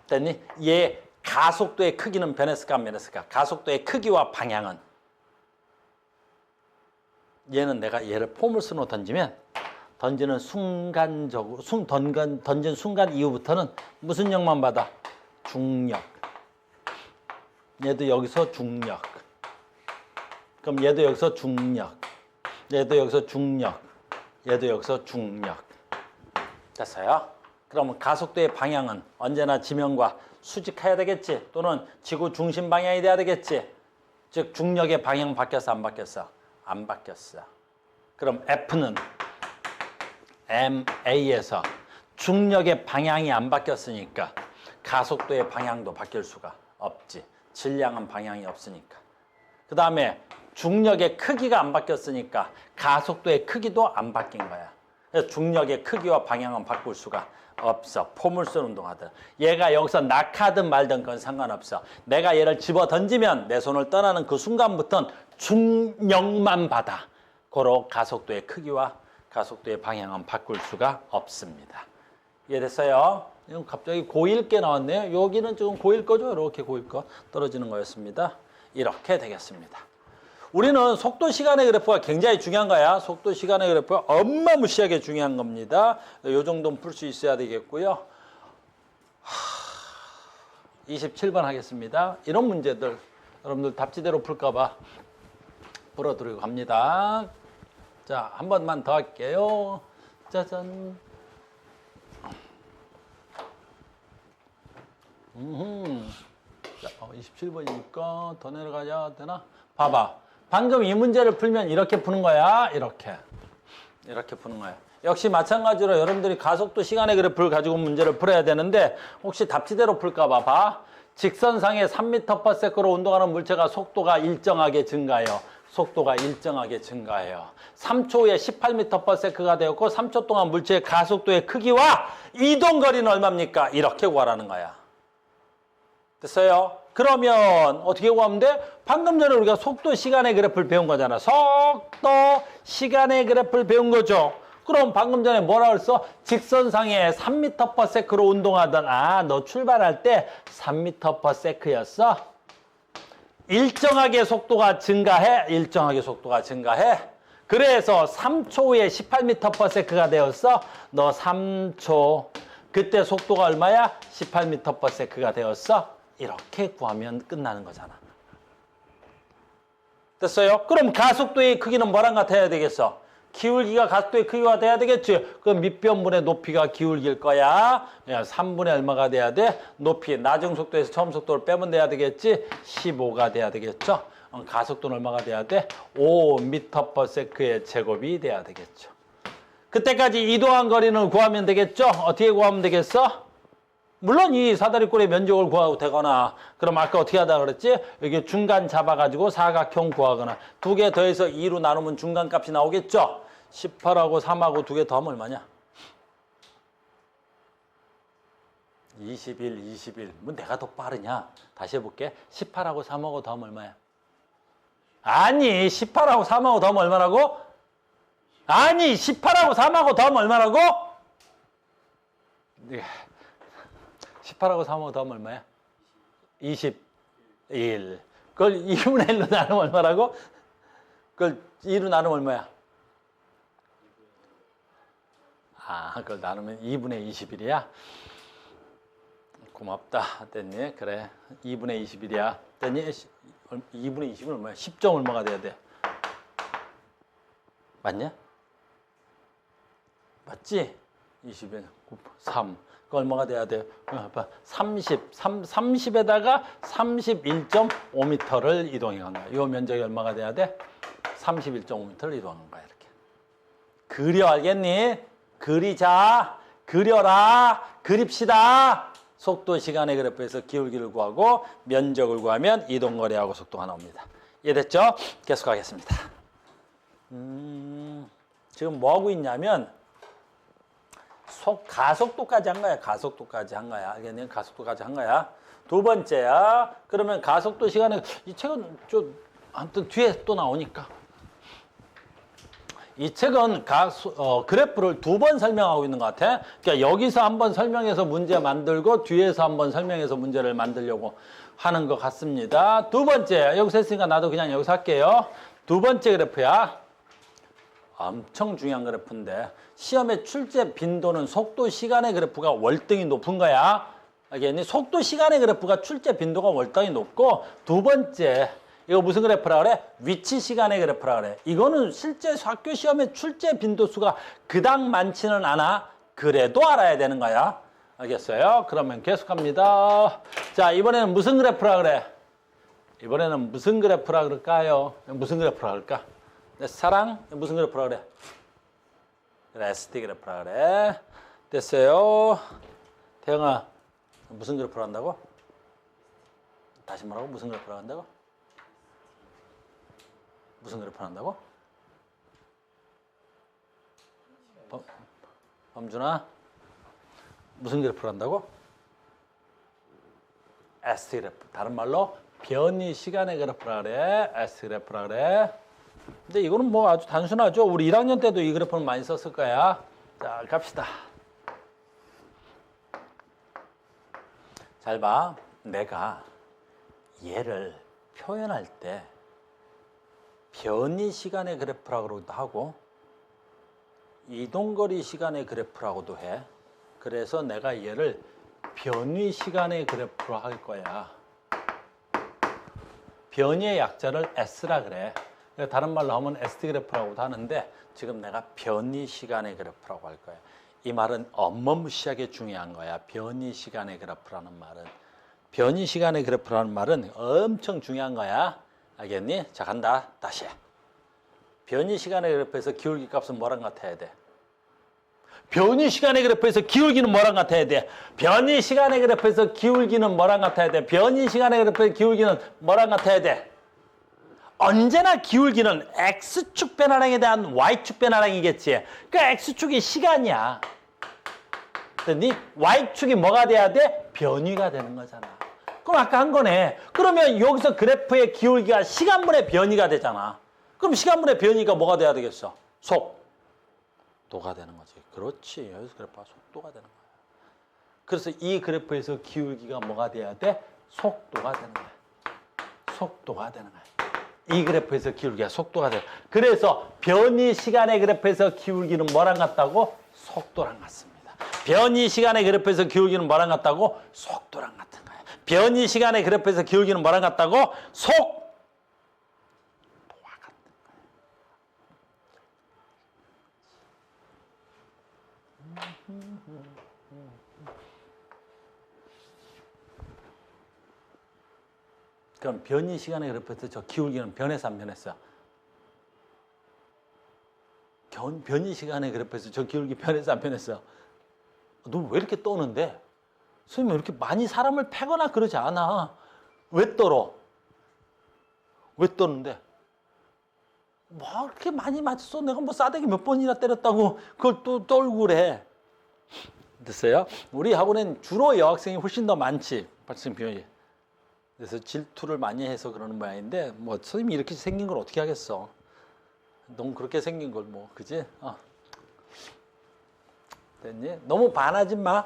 그랬더니 얘 가속도의 크기는 변했을까 안 변했을까? 가속도의 크기와 방향은. 얘는 내가 얘를 포물선으로 던지면 던지는 순간적으로 던진 순간 이후부터는 무슨 역만 받아? 중력. 얘도 여기서 중력. 그럼 얘도 여기서 중력. 얘도 여기서 중력. 얘도 여기서 중력. 됐어요? 그러면 가속도의 방향은 언제나 지면과 수직해야 되겠지. 또는 지구 중심 방향이 돼야 되겠지. 즉 중력의 방향 바뀌었어 안 바뀌었어? 안 바뀌었어. 그럼 F는 ma에서 중력의 방향이 안 바뀌었으니까 가속도의 방향도 바뀔 수가 없지. 질량은 방향이 없으니까. 그 다음에 중력의 크기가 안 바뀌었으니까 가속도의 크기도 안 바뀐 거야. 그래서 중력의 크기와 방향은 바꿀 수가 없어. 포물선 운동하든. 얘가 여기서 낙하든 말든 그건 상관없어. 내가 얘를 집어 던지면 내 손을 떠나는 그 순간부터는 중력만 받아. 고로 가속도의 크기와 가속도의 방향은 바꿀 수가 없습니다. 이해됐어요? 이건 갑자기 고1 게 나왔네요. 여기는 좀 고1 거죠? 이렇게 고1 거 떨어지는 거였습니다. 이렇게 되겠습니다. 우리는 속도 시간의 그래프가 굉장히 중요한 거야. 속도 시간의 그래프가 어마무시하게 중요한 겁니다. 이 정도는 풀 수 있어야 되겠고요. 27번 하겠습니다. 이런 문제들 여러분들 답지대로 풀까 봐 풀어드리고 갑니다. 자, 한 번만 더 할게요. 짜잔. 27번이니까 더 내려가야 되나? 봐봐. 방금 이 문제를 풀면 이렇게 푸는 거야. 이렇게 푸는 거야. 역시 마찬가지로 여러분들이 가속도 시간의 그래프를 가지고 문제를 풀어야 되는데 혹시 답지대로 풀까 봐. 직선상에 3m/s로 운동하는 물체가 속도가 일정하게 증가해요. 3초 후에 18m/s가 되었고 3초 동안 물체의 가속도의 크기와 이동거리는 얼마입니까? 이렇게 구하라는 거야. 됐어요? 그러면 어떻게 구하면 돼? 방금 전에 우리가 속도 시간의 그래프를 배운 거잖아. 속도 시간의 그래프를 배운 거죠. 그럼 방금 전에 뭐라 그랬어? 직선상에 3m/s로 운동하던 너 출발할 때 3m/s였어? 일정하게 속도가 증가해? 일정하게 속도가 증가해? 그래서 3초 후에 18m/s가 되었어? 너 3초. 그때 속도가 얼마야? 18m/s가 되었어? 이렇게 구하면 끝나는 거잖아. 됐어요? 그럼 가속도의 크기는 뭐랑 같아야 되겠어? 기울기가 가속도의 크기가 돼야 되겠지? 그럼 밑변분의 높이가 기울기일 거야. 3분의 얼마가 돼야 돼? 높이, 낮은 속도에서 처음 속도를 빼면 돼야 되겠지? 15가 돼야 되겠죠? 가속도는 얼마가 돼야 돼? 5m/s의 제곱이 돼야 되겠죠. 그때까지 이동한 거리는 구하면 되겠죠? 어떻게 구하면 되겠어? 물론 이 사다리꼴의 면적을 구하고 되거나 그럼 아까 어떻게 하다 그랬지? 여기 중간 잡아가지고 사각형 구하거나 두 개 더해서 2로 나누면 중간값이 나오겠죠? 18하고 3하고 두 개 더하면 얼마냐? 21. 뭐 내가 더 빠르냐? 다시 해볼게. 18하고 3하고 더하면 얼마야? 아니 18하고 3하고 더하면 얼마라고? 아니 18하고 3하고 더하면 얼마라고? 18하고 3하고 더하면 얼마야? 21. 그걸 2분의 1로 나누면 얼마라고? 그걸 2로 나누면 얼마야? 아, 그걸 나누면 2분의 21이야? 고맙다. 됐니? 그래. 2분의 21이야. 됐니? 2분의 20은 얼마야? 10점 얼마가 돼야 돼? 맞냐? 맞지? 20에 3. 그 얼마가 돼야 돼? 30에다가 31.5m를 이동해 간 거야. 이 면적이 얼마가 돼야 돼? 31.5m를 이동한 거야. 이렇게. 그려, 알겠니? 그리자. 그려라. 그립시다. 속도 시간의 그래프에서 기울기를 구하고 면적을 구하면 이동거리하고 속도가 나옵니다. 이해됐죠? 계속하겠습니다. 지금 뭐 하고 있냐면 가속도까지 한 거야. 가속도까지 한 거야. 알겠니? 가속도까지 한 거야. 두 번째야. 그러면 가속도 시간에 이 책은 좀 아무튼 뒤에 또 나오니까. 이 책은 그래프를 두 번 설명하고 있는 것 같아. 그러니까 여기서 한번 설명해서 문제 만들고 뒤에서 한번 설명해서 문제를 만들려고 하는 것 같습니다. 두 번째, 여기서 했으니까 나도 그냥 여기서 할게요. 두 번째 그래프야. 엄청 중요한 그래프인데 시험의 출제 빈도는 속도 시간의 그래프가 월등히 높은 거야. 알겠니? 속도 시간의 그래프가 출제 빈도가 월등히 높고 두 번째 이거 무슨 그래프라 그래? 위치 시간의 그래프라 그래. 이거는 실제 학교 시험의 출제 빈도수가 그닥 많지는 않아. 그래도 알아야 되는 거야. 알겠어요? 그러면 계속합니다. 자, 이번에는 무슨 그래프라 그래? 이번에는 무슨 그래프라 그럴까요? 무슨 그래프라 그럴까? 내 사랑? 무슨 그래프라 그래? ST 그래프라 그래. 됐어요. 태영아, 무슨 그래프라 한다고? 다시 말하고 무슨 그래프라 한다고? 무슨 그래프 한다고? 범준아 무슨 그래프를 한다고? S 그래프. 다른 말로 변이 시간의 그래프라 그래. S 그래프라 그래. 근데 이거는 뭐 아주 단순하죠. 우리 1학년 때도 이 그래프는 많이 썼을 거야. 자, 갑시다. 잘 봐. 내가 얘를 표현할 때 변이 시간의 그래프라고도 하고 이동거리 시간의 그래프라고도 해. 그래서 내가 얘를 변이 시간의 그래프로 할 거야. 변이의 약자를 S라 그래. 다른 말로 하면 ST 그래프라고도 하는데 지금 내가 변이 시간의 그래프라고 할 거야. 이 말은 어마무시하게 중요한 거야. 변이 시간의 그래프라는 말은. 변이 시간의 그래프라는 말은 엄청 중요한 거야. 알겠니? 자, 간다. 다시. 변이 시간의 그래프에서 기울기 값은 뭐랑 같아야 돼? 변이 시간의 그래프에서 기울기는 뭐랑 같아야 돼? 변이 시간의 그래프에서 기울기는 뭐랑 같아야 돼? 변이 시간의 그래프에서 기울기는 뭐랑 같아야 돼? 언제나 기울기는 X축 변화량에 대한 Y축 변화량이겠지. 그러니까 X축이 시간이야. 그랬더니 Y축이 뭐가 돼야 돼? 변위가 되는 거잖아. 그럼 아까 한 거네. 그러면 여기서 그래프의 기울기가 시간분의 변이가 되잖아. 그럼 시간분의 변이가 뭐가 돼야 되겠어? 속도가 되는 거지. 그렇지. 여기서 그래프가 속도가 되는 거야. 그래서 이 그래프에서 기울기가 뭐가 돼야 돼? 속도가 되는 거야. 속도가 되는 거야. 이 그래프에서 기울기가 속도가 돼. 그래서 변이 시간의 그래프에서 기울기는 뭐랑 같다고? 속도랑 같습니다. 변이 시간의 그래프에서 기울기는 뭐랑 같다고? 속도랑 같은 거야. 변이 시간의 그래프에서 기울기는 뭐랑 같다고? 속도와 같은 거야. 그럼 변이 시간의 그래프에서 저 기울기는 변했어 안 변했어? 변이 시간의 그래프에서 저 기울기 변했어 안 변했어? 너 왜 이렇게 떠는데? 선생님 이렇게 많이 사람을 패거나 그러지 않아. 왜 떨어? 왜 떠는데? 뭐 이렇게 많이 맞았어? 내가 뭐 싸대기 몇 번이나 때렸다고 그걸 또 떨고 그래. 됐어요? 우리 학원엔 주로 여학생이 훨씬 더 많지. 발생 비용이. 그래서 질투를 많이 해서 그러는 모양인데 뭐 선생님이 이렇게 생긴 걸 어떻게 하겠어. 너무 그렇게 생긴 걸 뭐, 그지? 됐니? 너무 반하지 마.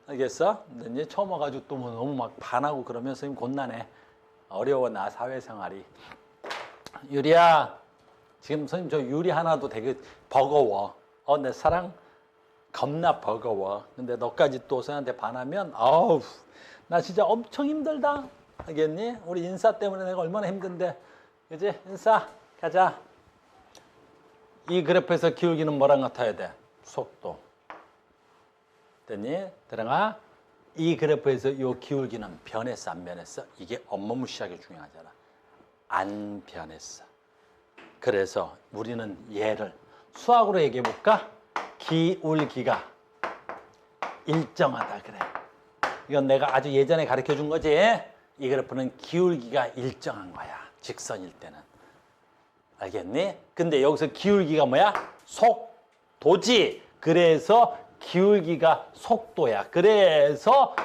알겠어? 됐니? 처음 와가지고 또 뭐 너무 막 반하고 그러면 선생님 곤란해. 어려워, 나 사회생활이. 유리야, 지금 선생님 저 유리 하나도 되게 버거워. 내 사랑 겁나 버거워. 근데 너까지 또 선생님한테 반하면 아우, 나 진짜 엄청 힘들다. 알겠니? 우리 인사 때문에 내가 얼마나 힘든데. 그지? 인사 가자. 이 그래프에서 기울기는 뭐랑 같아야 돼? 속도. 됐니? 들어가. 이 그래프에서 이 기울기는 변했어, 안 변했어? 이게 어마무시하게 중요하잖아. 안 변했어. 그래서 우리는 얘를 수학으로 얘기해 볼까? 기울기가 일정하다 그래. 이건 내가 아주 예전에 가르쳐 준 거지. 이 그래프는 기울기가 일정한 거야. 직선일 때는. 알겠니? 근데 여기서 기울기가 뭐야? 속도지. 그래서 기울기가 속도야. 그래서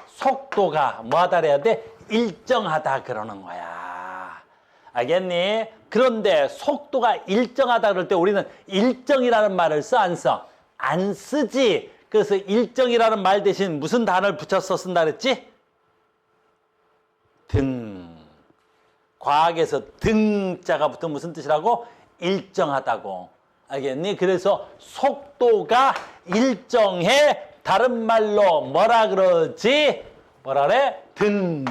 속도가 뭐하다 그래야 돼? 일정하다 그러는 거야. 알겠니? 그런데 속도가 일정하다 그럴 때 우리는 일정이라는 말을 써, 안 써? 안 쓰지. 그래서 일정이라는 말 대신 무슨 단어를 붙여서 쓴다 그랬지? 등. 과학에서 등자가 붙은 무슨 뜻이라고? 일정하다고. 알겠니? 그래서 속도가 일정해. 다른 말로 뭐라 그러지? 뭐라 그래? 등.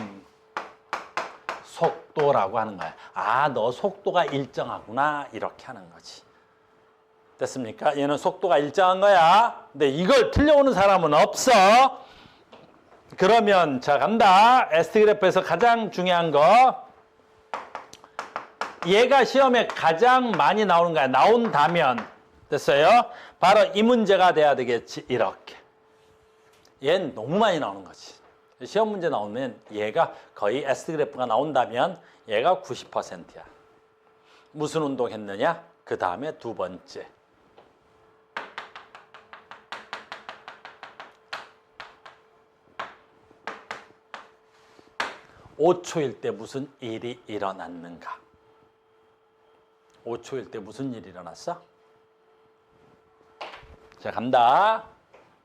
속도라고 하는 거야. 아, 너 속도가 일정하구나. 이렇게 하는 거지. 됐습니까? 얘는 속도가 일정한 거야. 근데 이걸 틀려오는 사람은 없어. 그러면 자 간다. ST그래프에서 가장 중요한 거. 얘가 시험에 가장 많이 나오는 거야. 나온다면. 됐어요? 바로 이 문제가 돼야 되겠지. 이렇게. 얘는 너무 많이 나오는 거지. 시험 문제 나오면 얘가 거의 S그래프가 나온다면 얘가 90%야. 무슨 운동 했느냐? 그 다음에 두 번째. (5초일) 때 무슨 일이 일어났는가? 5초일 때 무슨 일이 일어났어? 자, 간다.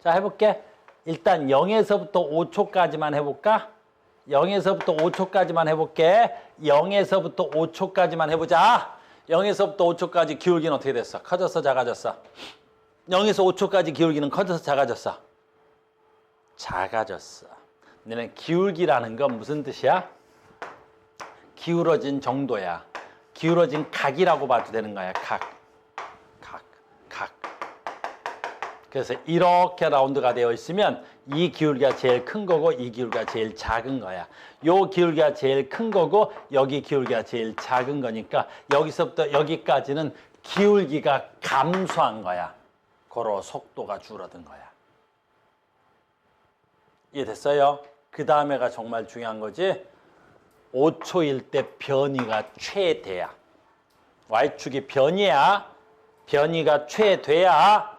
자, 해볼게. 일단 0에서부터 5초까지만 해볼까? 0에서부터 5초까지만 해볼게. 0에서부터 5초까지만 해보자. 0에서부터 5초까지 기울기는 어떻게 됐어? 커졌어, 작아졌어? 0에서 5초까지 기울기는 커져서 작아졌어? 작아졌어. 너는 기울기라는 건 무슨 뜻이야? 기울어진 정도야. 기울어진 각이라고 봐도 되는 거야. 각. 그래서 이렇게 라운드가 되어 있으면 이 기울기가 제일 큰 거고 이 기울기가 제일 작은 거야. 요 기울기가 제일 큰 거고 여기 기울기가 제일 작은 거니까 여기서부터 여기까지는 기울기가 감소한 거야. 고로 속도가 줄어든 거야. 이해됐어요? 그 다음에가 정말 중요한 거지. 5초일 때 변이가 최대야. Y축이 변이야. 변이가 최대야.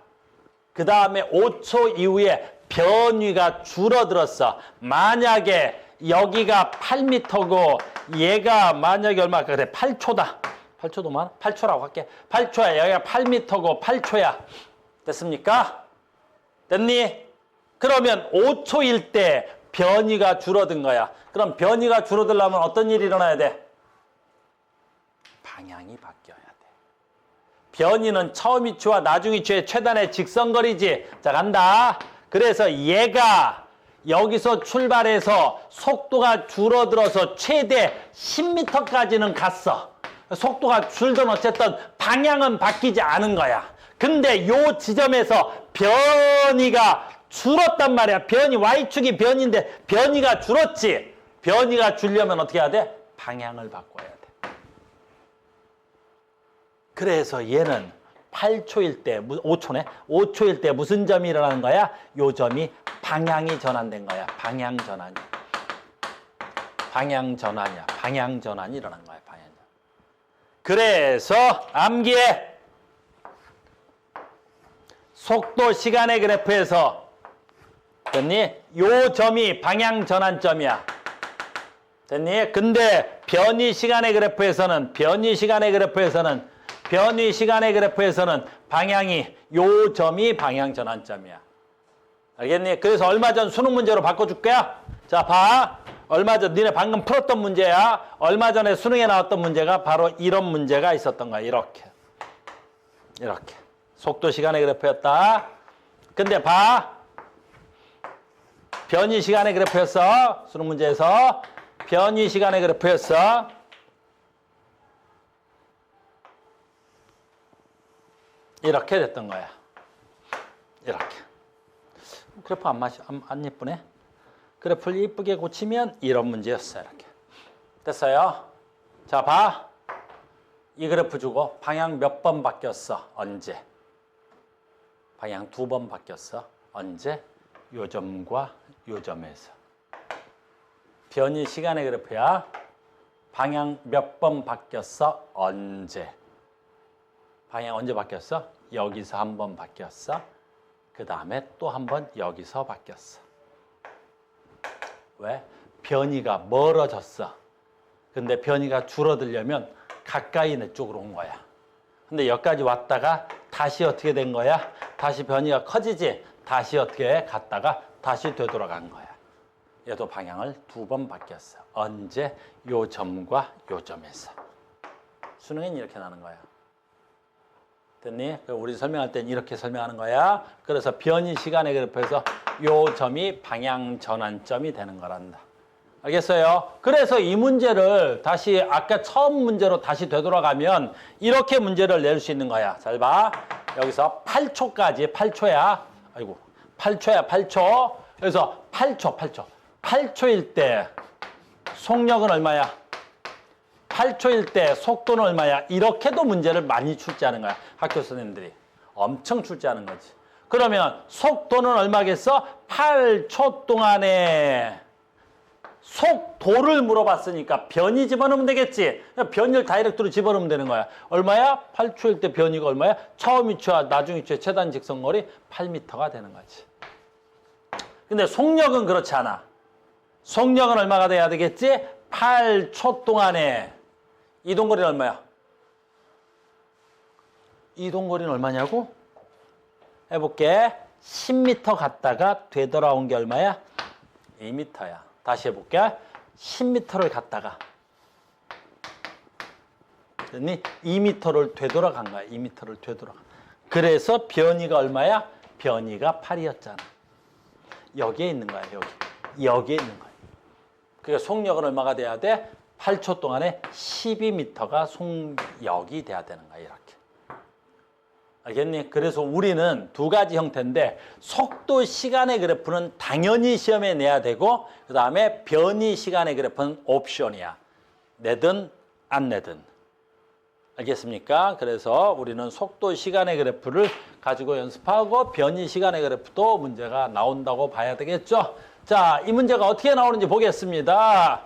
그 다음에 5초 이후에 변위가 줄어들었어. 만약에 여기가 8m고 얘가 만약에 얼마 그래 8초다. 8초도 많아? 8초라고 할게. 8초야. 여기가 8m고 8초야. 됐습니까? 됐니? 그러면 5초일 때 변이가 줄어든 거야. 그럼 변이가 줄어들려면 어떤 일이 일어나야 돼? 방향이 바뀌어야 돼. 변이는 처음 위치와 나중 위치의 최단의 직선거리지. 자, 간다. 그래서 얘가 여기서 출발해서 속도가 줄어들어서 최대 10m까지는 갔어. 속도가 줄든 어쨌든 방향은 바뀌지 않은 거야. 근데 요 지점에서 변이가 줄었단 말이야. 변이, Y축이 변인데 변이가 줄었지. 변이가 줄려면 어떻게 해야 돼? 방향을 바꿔야 돼. 그래서 얘는 8초일 때, 5초네? 5초일 때 무슨 점이 일어나는 거야? 요 점이 방향이 전환된 거야. 방향 전환이. 방향 전환이야. 방향 전환이 일어난 거야. 방향 전환. 그래서 암기해. 속도 시간의 그래프에서 됐니? 요 점이 방향 전환점이야. 됐니? 근데 변이 시간의 그래프에서는 방향이 요 점이 방향 전환점이야. 알겠니? 그래서 얼마 전 수능 문제로 바꿔줄게. 자, 봐. 얼마 전 니네 방금 풀었던 문제야. 얼마 전에 수능에 나왔던 문제가 바로 이런 문제가 있었던 거야. 이렇게. 속도 시간의 그래프였다. 근데 봐. 변이 시간의 그래프였어. 수능 문제에서. 변이 시간의 그래프였어. 이렇게 됐던 거야. 이렇게. 그래프 안 예쁘네. 그래프를 이쁘게 고치면 이런 문제였어요. 이렇게. 됐어요? 자, 봐. 이 그래프 주고 방향 몇 번 바뀌었어? 언제? 방향 2번 바뀌었어. 언제? 요 점과 요 점에서. 변이 시간의 그래프야. 방향 몇 번 바뀌었어? 언제? 방향 언제 바뀌었어? 여기서 한 번 바뀌었어. 그 다음에 또 한 번 여기서 바뀌었어. 왜? 변이가 멀어졌어. 근데 변이가 줄어들려면 가까이 내 쪽으로 온 거야. 근데 여기까지 왔다가 다시 어떻게 된 거야? 다시 변이가 커지지? 다시 어떻게 갔다가 다시 되돌아간 거야. 얘도 방향을 2번 바뀌었어. 언제? 요 점과 요 점에서. 수능엔 이렇게 나는 거야. 됐니? 우리 설명할 땐 이렇게 설명하는 거야. 그래서 변이 시간의 그래프에서 요 점이 방향 전환점이 되는 거란다. 알겠어요? 그래서 이 문제를 다시 아까 처음 문제로 다시 되돌아가면 이렇게 문제를 낼 수 있는 거야. 잘 봐. 여기서 8초까지 8초야. 아이고. 8초야, 8초. 그래서 8초일 때 속력은 얼마야? 8초일 때 속도는 얼마야? 이렇게도 문제를 많이 출제하는 거야. 학교 선생님들이. 엄청 출제하는 거지. 그러면 속도는 얼마겠어? 8초 동안에 속도를 물어봤으니까 변이 집어넣으면 되겠지. 변이를 다이렉트로 집어넣으면 되는 거야. 얼마야? 8초일 때 변이가 얼마야? 처음 위치와 나중 위치의 최단 직선거리 8m가 되는 거지. 근데 속력은 그렇지 않아. 속력은 얼마가 돼야 되겠지? 8초 동안에 이동거리는 얼마야? 이동거리는 얼마냐고? 해볼게. 10m 갔다가 되돌아온 게 얼마야? 2m야. 다시 해볼게. 10m를 갔다가 됐니? 2m를 되돌아간 거야. 2m를 되돌아가. 그래서 변이가 얼마야? 변이가 8이었잖아. 여기에 있는 거야. 여기에 있는 거야. 그러니까 속력은 얼마가 돼야 돼? 8초 동안에 12m가 속력이 돼야 되는 거야. 이렇게. 알겠니? 그래서 우리는 두 가지 형태인데 속도 시간의 그래프는 당연히 시험에 내야 되고 그 다음에 변이 시간의 그래프는 옵션이야. 내든 안 내든. 알겠습니까? 그래서 우리는 속도 시간의 그래프를 가지고 연습하고 변이 시간의 그래프도 문제가 나온다고 봐야 되겠죠? 자, 이 문제가 어떻게 나오는지 보겠습니다.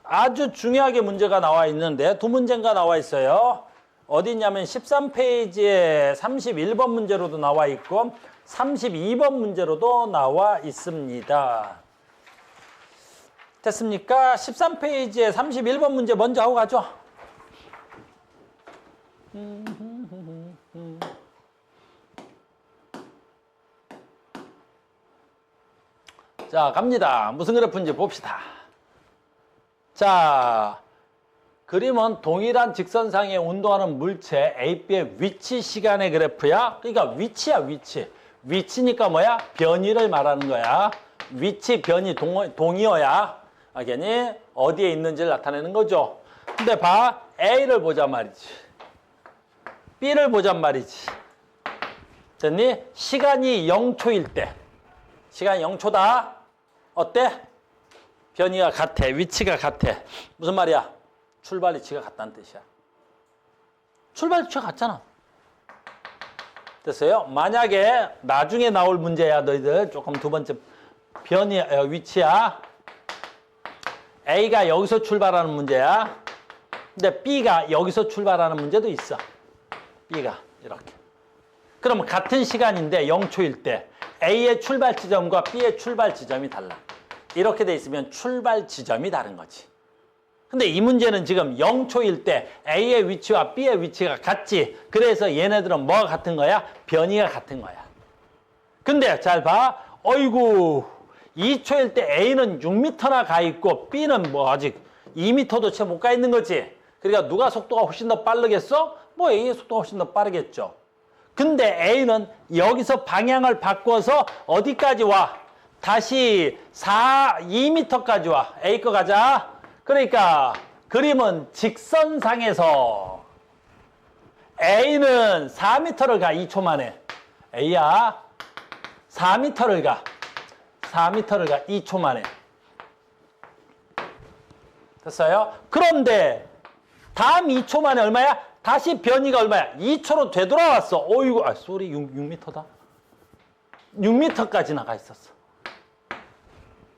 아주 중요하게 문제가 나와 있는데 두 문제가 나와 있어요. 어디 있냐면 13페이지에 31번 문제로도 나와 있고 32번 문제로도 나와 있습니다. 됐습니까? 13페이지에 31번 문제 먼저 하고 가죠. 자, 갑니다. 무슨 그래프인지 봅시다. 자, 그림은 동일한 직선상에 운동하는 물체 A, B의 위치 시간의 그래프야. 그러니까 위치야, 위치. 위치니까 뭐야? 변이를 말하는 거야. 위치, 변이, 동의어야. 알겠니? 어디에 있는지를 나타내는 거죠. 근데 봐. A를 보자 말이지. B를 보잔 말이지. 됐니? 시간이 0초일 때. 시간이 0초다. 어때? 변이가 같아. 위치가 같아. 무슨 말이야? 출발 위치가 같다는 뜻이야. 출발 위치가 같잖아. 됐어요? 만약에 나중에 나올 문제야. 너희들 조금 두 번째 변이 위치야. A가 여기서 출발하는 문제야. 근데 B가 여기서 출발하는 문제도 있어. B가 이렇게. 그러면 같은 시간인데 0초일 때 A의 출발 지점과 B의 출발 지점이 달라. 이렇게 돼 있으면 출발 지점이 다른 거지. 근데 이 문제는 지금 0초일 때 A의 위치와 B의 위치가 같지. 그래서 얘네들은 뭐가 같은 거야? 변이가 같은 거야. 근데 잘 봐. 어이구 2초일 때 A는 6m나 가 있고 B는 뭐 아직 2m도 채 못 가 있는 거지. 그러니까 누가 속도가 훨씬 더 빠르겠어? 뭐 A의 속도가 훨씬 더 빠르겠죠. 근데 A는 여기서 방향을 바꿔서 어디까지 와? 다시 2m까지 와. A 거 가자. 그러니까 그림은 직선상에서 A는 4m를 가 2초 만에. A야 4m를 가. 4m를 가 2초 만에. 됐어요? 그런데 다음 2초 만에 얼마야? 다시 변이가 얼마야? 2초로 되돌아왔어. 어이구, 쏘리 6m다. 6m까지 나가 있었어.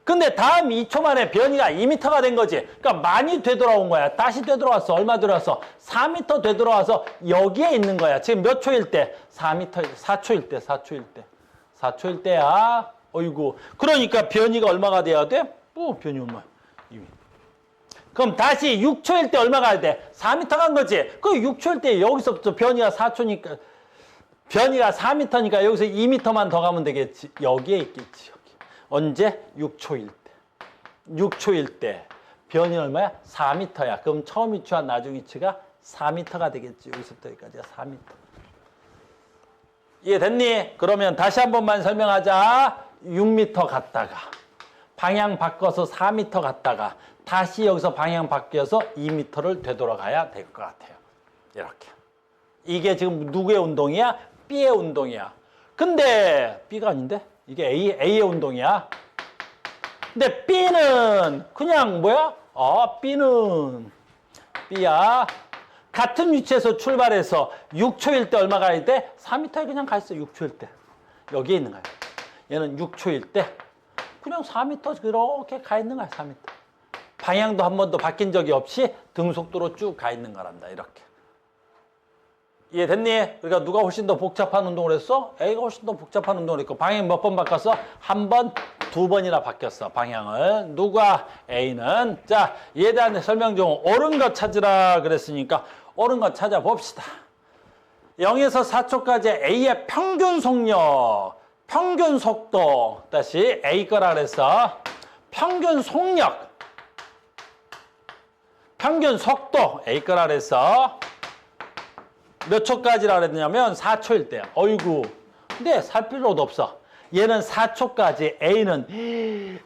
근데 다음 2초 만에 변이가 2m가 된 거지. 그러니까 많이 되돌아온 거야. 다시 되돌아왔어. 얼마 되돌아왔어? 4m 되돌아와서 여기에 있는 거야. 지금 몇 초일 때? 4초일 때, 4초일 때. 4초일 때야. 어이구. 그러니까 변이가 얼마가 돼야 돼? 변이 얼마야? 2m. 그럼 다시 6초일 때 얼마 가야 돼? 4m 간 거지. 그 6초일 때 여기서부터 변이가 4초니까, 변이가 4m니까 여기서 2m만 더 가면 되겠지. 여기에 있겠지. 여기. 언제? 6초일 때. 6초일 때. 변이 얼마야? 4m야. 그럼 처음 위치와 나중 위치가 4m가 되겠지. 여기서부터 여기까지가 4m. 이해됐니? 그러면 다시 한 번만 설명하자. 6m 갔다가 방향 바꿔서 4m 갔다가 다시 여기서 방향 바뀌어서 2m를 되돌아가야 될 것 같아요. 이렇게. 이게 지금 누구의 운동이야? B의 운동이야. 근데 B가 아닌데? 이게 A의 운동이야. 근데 B는 그냥 뭐야? B는 B야. 같은 위치에서 출발해서 6초일 때 얼마 가야 돼? 4m에 그냥 가 있어. 6초일 때. 여기에 있는 거야. 얘는 6초일 때 그냥 4m 그렇게 가 있는 거야. 4m. 방향도 한 번도 바뀐 적이 없이 등속도로 쭉 가 있는 거란다. 이렇게. 이해됐니? 그러니까 누가 훨씬 더 복잡한 운동을 했어? A가 훨씬 더 복잡한 운동을 했고 방향 몇 번 바꿨어? 한 번, 두 번이나 바뀌었어. 방향을. 누가? A는. 자, 이에 대한 설명 중 옳은 것 찾으라 그랬으니까 옳은 것 찾아봅시다. 0에서 4초까지 A의 평균 속력, 평균 속도, 다시 A 거라 그랬어. 평균 속력, 평균 속도 A 거라 그랬어. 몇 초까지라 그랬냐면 4초일 때야. 어이구. 근데 살 필요도 없어. 얘는 4초까지 A는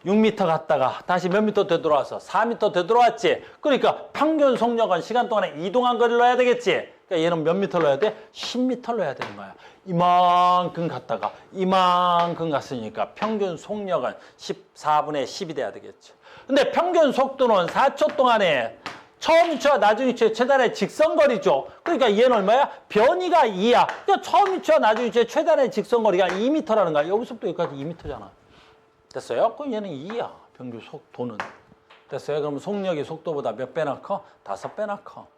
6m 갔다가 다시 몇 미터 되돌아와서 4m 되돌아왔지. 그러니까 평균 속력은 시간 동안에 이동한 거리를 넣어야 되겠지. 그러니까 얘는 몇 미터를 넣어야 돼? 10m를 넣어야 되는 거야. 이만큼 갔다가 이만큼 갔으니까 평균 속력은 14분의 10이 돼야 되겠지. 근데 평균 속도는 4초 동안에 처음 위치와 나중 위치의 최단의 직선거리죠. 그러니까 얘는 얼마야? 변이가 2야. 그러니까 처음 위치와 나중 위치의 최단의 직선거리가 2m라는 거야. 여기서부터 여기까지 2m잖아. 됐어요? 그럼 얘는 2야. 평균 속도는. 됐어요? 그럼 속력이 속도보다 몇 배나 커? 5배나 커.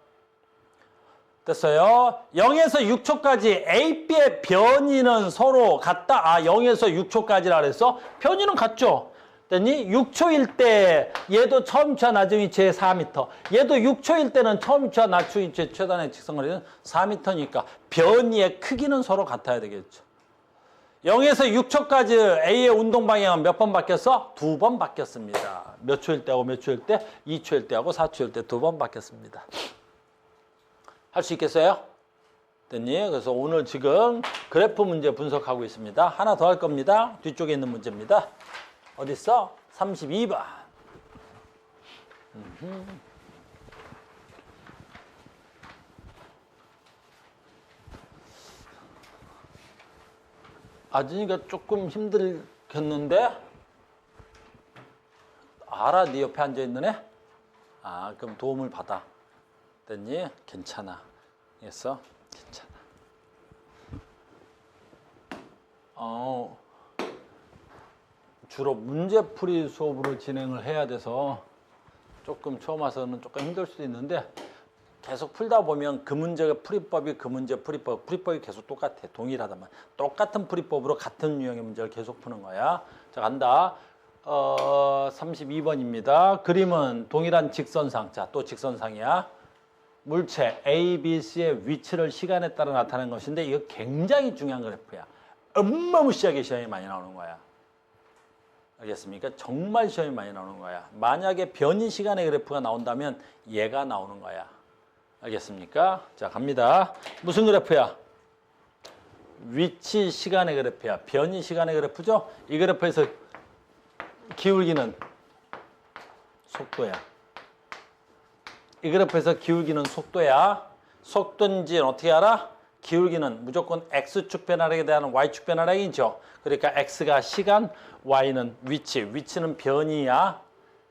됐어요? 0에서 6초까지 A, B의 변이는 서로 같다. 0에서 6초까지라 그랬어? 변이는 같죠? 됐니? 6초일 때 얘도 처음 위치와 나중 위치의 4m. 얘도 6초일 때는 처음 위치와 나중 위치의 최단의 직선거리는 4m니까 변이의 크기는 서로 같아야 되겠죠. 0에서 6초까지 A의 운동 방향은 몇 번 바뀌었어? 2번 바뀌었습니다. 몇 초일 때하고 몇 초일 때? 2초일 때하고 4초일 때 2번 바뀌었습니다. 할 수 있겠어요? 됐니? 그래서 오늘 지금 그래프 문제 분석하고 있습니다. 하나 더 할 겁니다. 뒤쪽에 있는 문제입니다. 어디 있어? 32번. 아진이가 조금 힘들겠는데? 알아? 네 옆에 앉아있는 애? 그럼 도움을 받아. 됐니? 괜찮아. 됐어? 괜찮아. 주로 문제풀이 수업으로 진행을 해야 돼서 조금 처음 와서는 조금 힘들 수도 있는데 계속 풀다 보면 그 문제가 풀이법이 그 문제 풀이법이 계속 똑같아. 동일하다만 똑같은 풀이법으로 같은 유형의 문제를 계속 푸는 거야. 자, 간다. 32번입니다. 그림은 동일한 직선상. 자, 또 직선상이야. 물체 A, B, C의 위치를 시간에 따라 나타내는 것인데 이거 굉장히 중요한 그래프야. 어마무시하게 시험이 많이 나오는 거야. 알겠습니까? 정말 시험이 많이 나오는 거야. 만약에 변이 시간의 그래프가 나온다면 얘가 나오는 거야. 알겠습니까? 자, 갑니다. 무슨 그래프야? 위치 시간의 그래프야. 변이 시간의 그래프죠? 이 그래프에서 기울기는 속도야. 이 그래프에서 기울기는 속도야. 속도인지는 어떻게 알아? 기울기는 무조건 X축 변화량에 대한 Y축 변화량이죠. 그러니까 X가 시간, Y는 위치. 위치는 변이야.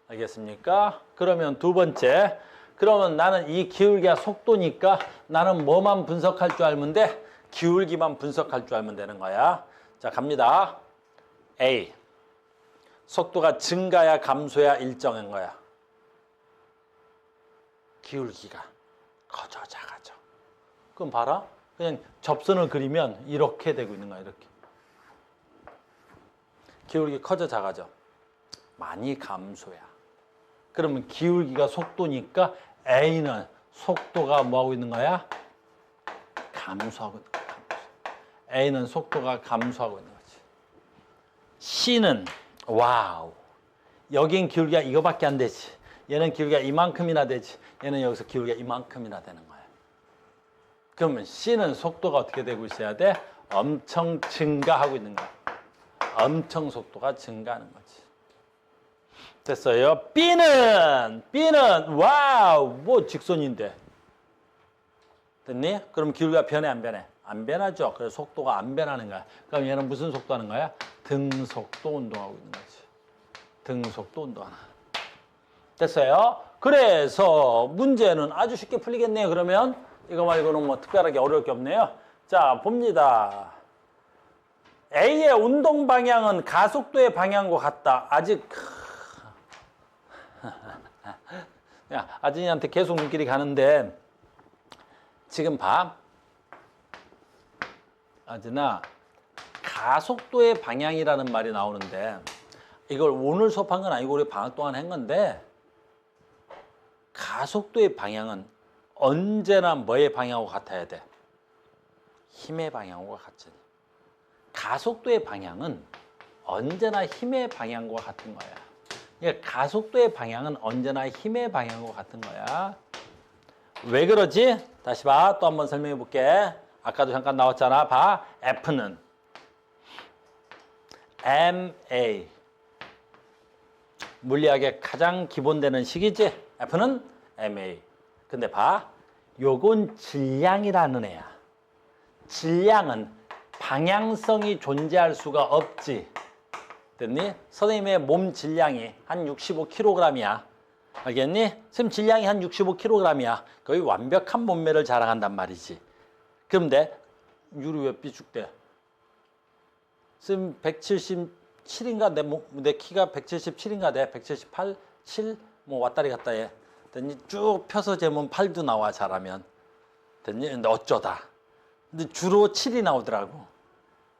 알겠습니까? 그러면 두 번째. 그러면 나는 이 기울기가 속도니까 나는 뭐만 분석할 줄 알면 돼? 기울기만 분석할 줄 알면 되는 거야. 자, 갑니다. A. 속도가 증가야 감소야 일정한 거야. 기울기가 커져 작아져. 그럼 봐라. 그냥 접선을 그리면 이렇게 되고 있는 거야. 이렇게. 기울기 커져 작아져. 많이 감소야. 그러면 기울기가 속도니까 A는 속도가 뭐하고 있는 거야? 감소하고 있는 거야. A는 속도가 감소하고 있는 거지. C는 와우. 여긴 기울기가 이거밖에 안 되지. 얘는 기울기가 이만큼이나 되지. 얘는 여기서 기울기가 이만큼이나 되는 거야. 그러면 C는 속도가 어떻게 되고 있어야 돼? 엄청 증가하고 있는 거야. 엄청 속도가 증가하는 거지. 됐어요. B는 와우. 뭐 직선인데. 됐니? 그럼 기울기가 변해 안 변해? 안 변하죠. 그래서 속도가 안 변하는 거야. 그럼 얘는 무슨 속도 하는 거야? 등속도 운동하고 있는 거지. 등속도 운동하나. 됐어요? 그래서 문제는 아주 쉽게 풀리겠네요. 그러면 이거 말고는 뭐 특별하게 어려울 게 없네요. 자, 봅니다. A의 운동 방향은 가속도의 방향과 같다. 아직 야, 아진이한테 계속 눈길이 가는데 지금 봐. 아진아, 가속도의 방향이라는 말이 나오는데 이걸 오늘 수업한 건 아니고 우리 방학 동안 한 건데 가속도의 방향은 언제나 뭐의 방향하고 같아야 돼? 힘의 방향과 같지. 가속도의 방향은 언제나 힘의 방향과 같은 거야. 그러니까 가속도의 방향은 언제나 힘의 방향과 같은 거야. 왜 그러지? 다시 봐. 또 한번 설명해 볼게. 아까도 잠깐 나왔잖아. 봐. F는 MA. 물리학의 가장 기본되는 식이지. F는 MA. 근데 봐. 요건 질량이라는 애야. 질량은 방향성이 존재할 수가 없지. 됐니? 선생님의 몸 질량이 한 65kg이야. 알겠니? 선생님 질량이 한 65kg이야. 거의 완벽한 몸매를 자랑한단 말이지. 그런데 유리 왜 삐죽대? 선생님 177인가? 내 키가 177인가 돼? 178, 7? 뭐 왔다리 갔다 해. 됐니? 쭉 펴서 재면 8도 나와 잘하면. 됐니? 근데 어쩌다. 근데 주로 7이 나오더라고.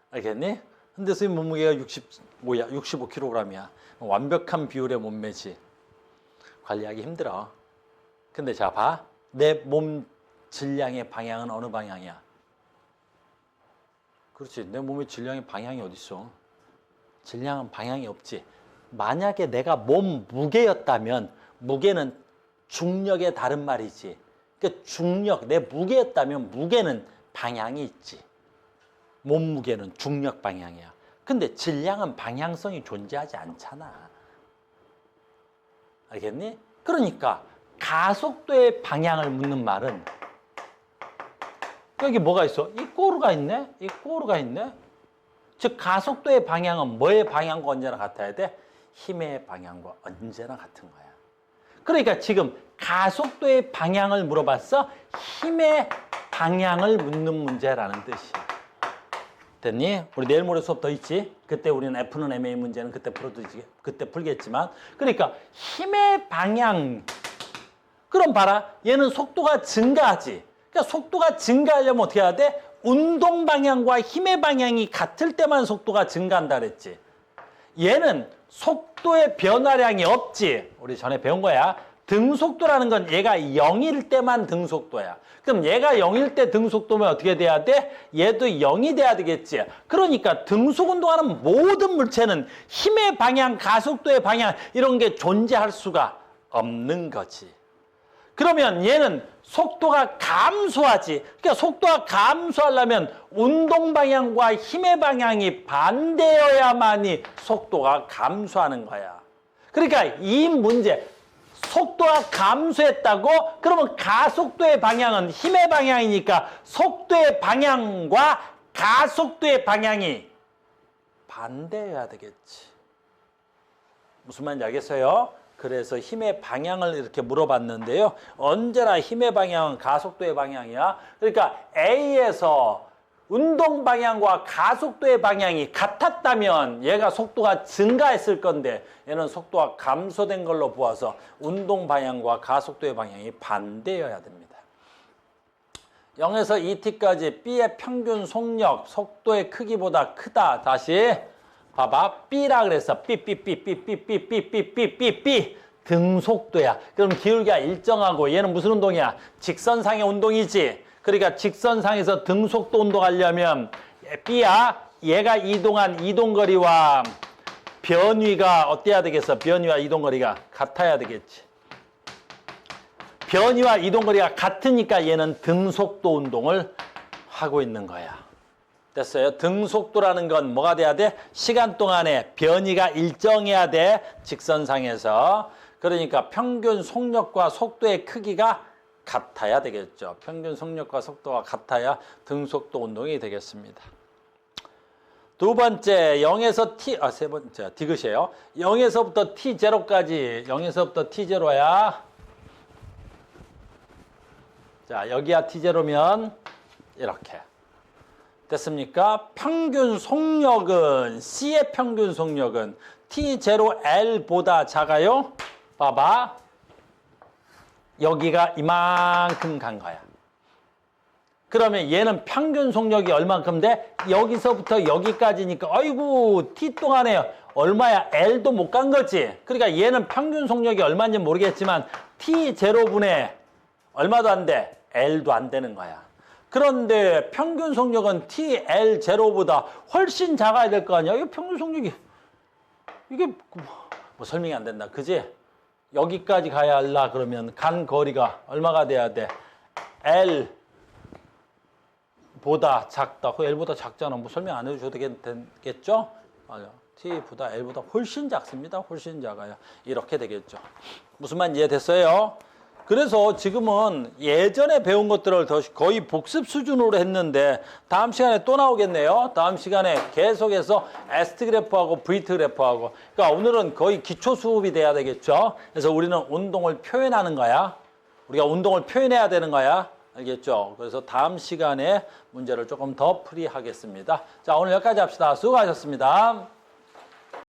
알겠니? 근데 선생님 몸무게가 65kg이야. 완벽한 비율의 몸매지. 관리하기 힘들어. 근데 자, 봐. 내 몸 질량의 방향은 어느 방향이야? 그렇지. 내 몸의 질량의 방향이 어딨어? 질량은 방향이 없지. 만약에 내가 몸 무게였다면 무게는 중력의 다른 말이지. 그러니까 중력, 내 무게였다면 무게는 방향이 있지. 몸무게는 중력 방향이야. 근데 질량은 방향성이 존재하지 않잖아. 알겠니? 그러니까 가속도의 방향을 묻는 말은 여기 뭐가 있어? 이 꼬르가 있네? 이 꼬르가 있네? 즉 가속도의 방향은 뭐의 방향과 언제나 같아야 돼? 힘의 방향과 언제나 같은 거야. 그러니까 지금 가속도의 방향을 물어봤어? 힘의 방향을 묻는 문제라는 뜻이야. 됐니? 우리 내일 모레 수업 더 있지? 그때 우리는 F는 MA 문제는 그때 풀겠지만. 그러니까 힘의 방향. 그럼 봐라. 얘는 속도가 증가하지. 그러니까 속도가 증가하려면 어떻게 해야 돼? 운동 방향과 힘의 방향이 같을 때만 속도가 증가한다 그랬지. 얘는 속도의 변화량이 없지. 우리 전에 배운 거야. 등속도라는 건 얘가 0일 때만 등속도야. 그럼 얘가 0일 때 등속도면 어떻게 돼야 돼? 얘도 0이 돼야 되겠지. 그러니까 등속운동하는 모든 물체는 힘의 방향, 가속도의 방향 이런 게 존재할 수가 없는 거지. 그러면 얘는 속도가 감소하지. 그러니까 속도가 감소하려면 운동 방향과 힘의 방향이 반대여야만이 속도가 감소하는 거야. 그러니까 이 문제, 속도가 감소했다고? 그러면 가속도의 방향은 힘의 방향이니까 속도의 방향과 가속도의 방향이 반대여야 되겠지. 무슨 말인지 알겠어요? 그래서 힘의 방향을 이렇게 물어봤는데요. 언제나 힘의 방향은 가속도의 방향이야. 그러니까 A에서 운동 방향과 가속도의 방향이 같았다면 얘가 속도가 증가했을 건데 얘는 속도가 감소된 걸로 보아서 운동 방향과 가속도의 방향이 반대여야 됩니다. 0에서 2t까지 B의 평균 속력, 속도의 크기보다 크다. 다시 봐봐. B라 그랬어. B. 등속도야. 그럼 기울기가 일정하고 얘는 무슨 운동이야? 직선상의 운동이지. 그러니까 직선상에서 등속도 운동하려면 B야. 얘가 이동한 이동거리와 변위가 어때야 되겠어? 변위와 이동거리가 같아야 되겠지. 변위와 이동거리가 같으니까 얘는 등속도 운동을 하고 있는 거야. 됐어요? 등속도라는 건 뭐가 돼야 돼? 시간 동안에 변이가 일정해야 돼. 직선상에서. 그러니까 평균 속력과 속도의 크기가 같아야 되겠죠. 평균 속력과 속도가 같아야 등속도 운동이 되겠습니다. 두 번째, 0에서 t, 세 번째, 디귿이에요. 0에서부터 t0까지, 0에서부터 t0야. 자, 여기야 t0면 이렇게. 됐습니까? 평균 속력은 C의 평균 속력은 T0L보다 작아요. 봐봐. 여기가 이만큼 간 거야. 그러면 얘는 평균 속력이 얼만큼 돼? 여기서부터 여기까지니까 아이고 T 동안에 얼마야? L도 못 간 거지. 그러니까 얘는 평균 속력이 얼마인지 모르겠지만 T0분의 얼마도 안 돼? L도 안 되는 거야. 그런데 평균 속력은 TL0보다 훨씬 작아야 될 거 아니야? 이 평균 속력이 이게 뭐 설명이 안 된다. 그지? 여기까지 가야 할라 그러면 간 거리가 얼마가 돼야 돼? L보다 작다. 그 L보다 작잖아. 뭐 설명 안 해주셔도 되겠죠? 맞아. T보다 L보다 훨씬 작습니다. 훨씬 작아요. 이렇게 되겠죠. 무슨 말인지 이해됐어요? 그래서 지금은 예전에 배운 것들을 거의 복습 수준으로 했는데 다음 시간에 또 나오겠네요. 다음 시간에 계속해서 S트 그래프하고 V트 그래프하고 그러니까 오늘은 거의 기초 수업이 돼야 되겠죠. 그래서 우리는 운동을 표현하는 거야. 우리가 운동을 표현해야 되는 거야. 알겠죠? 그래서 다음 시간에 문제를 조금 더 풀이하겠습니다. 자, 오늘 여기까지 합시다. 수고하셨습니다.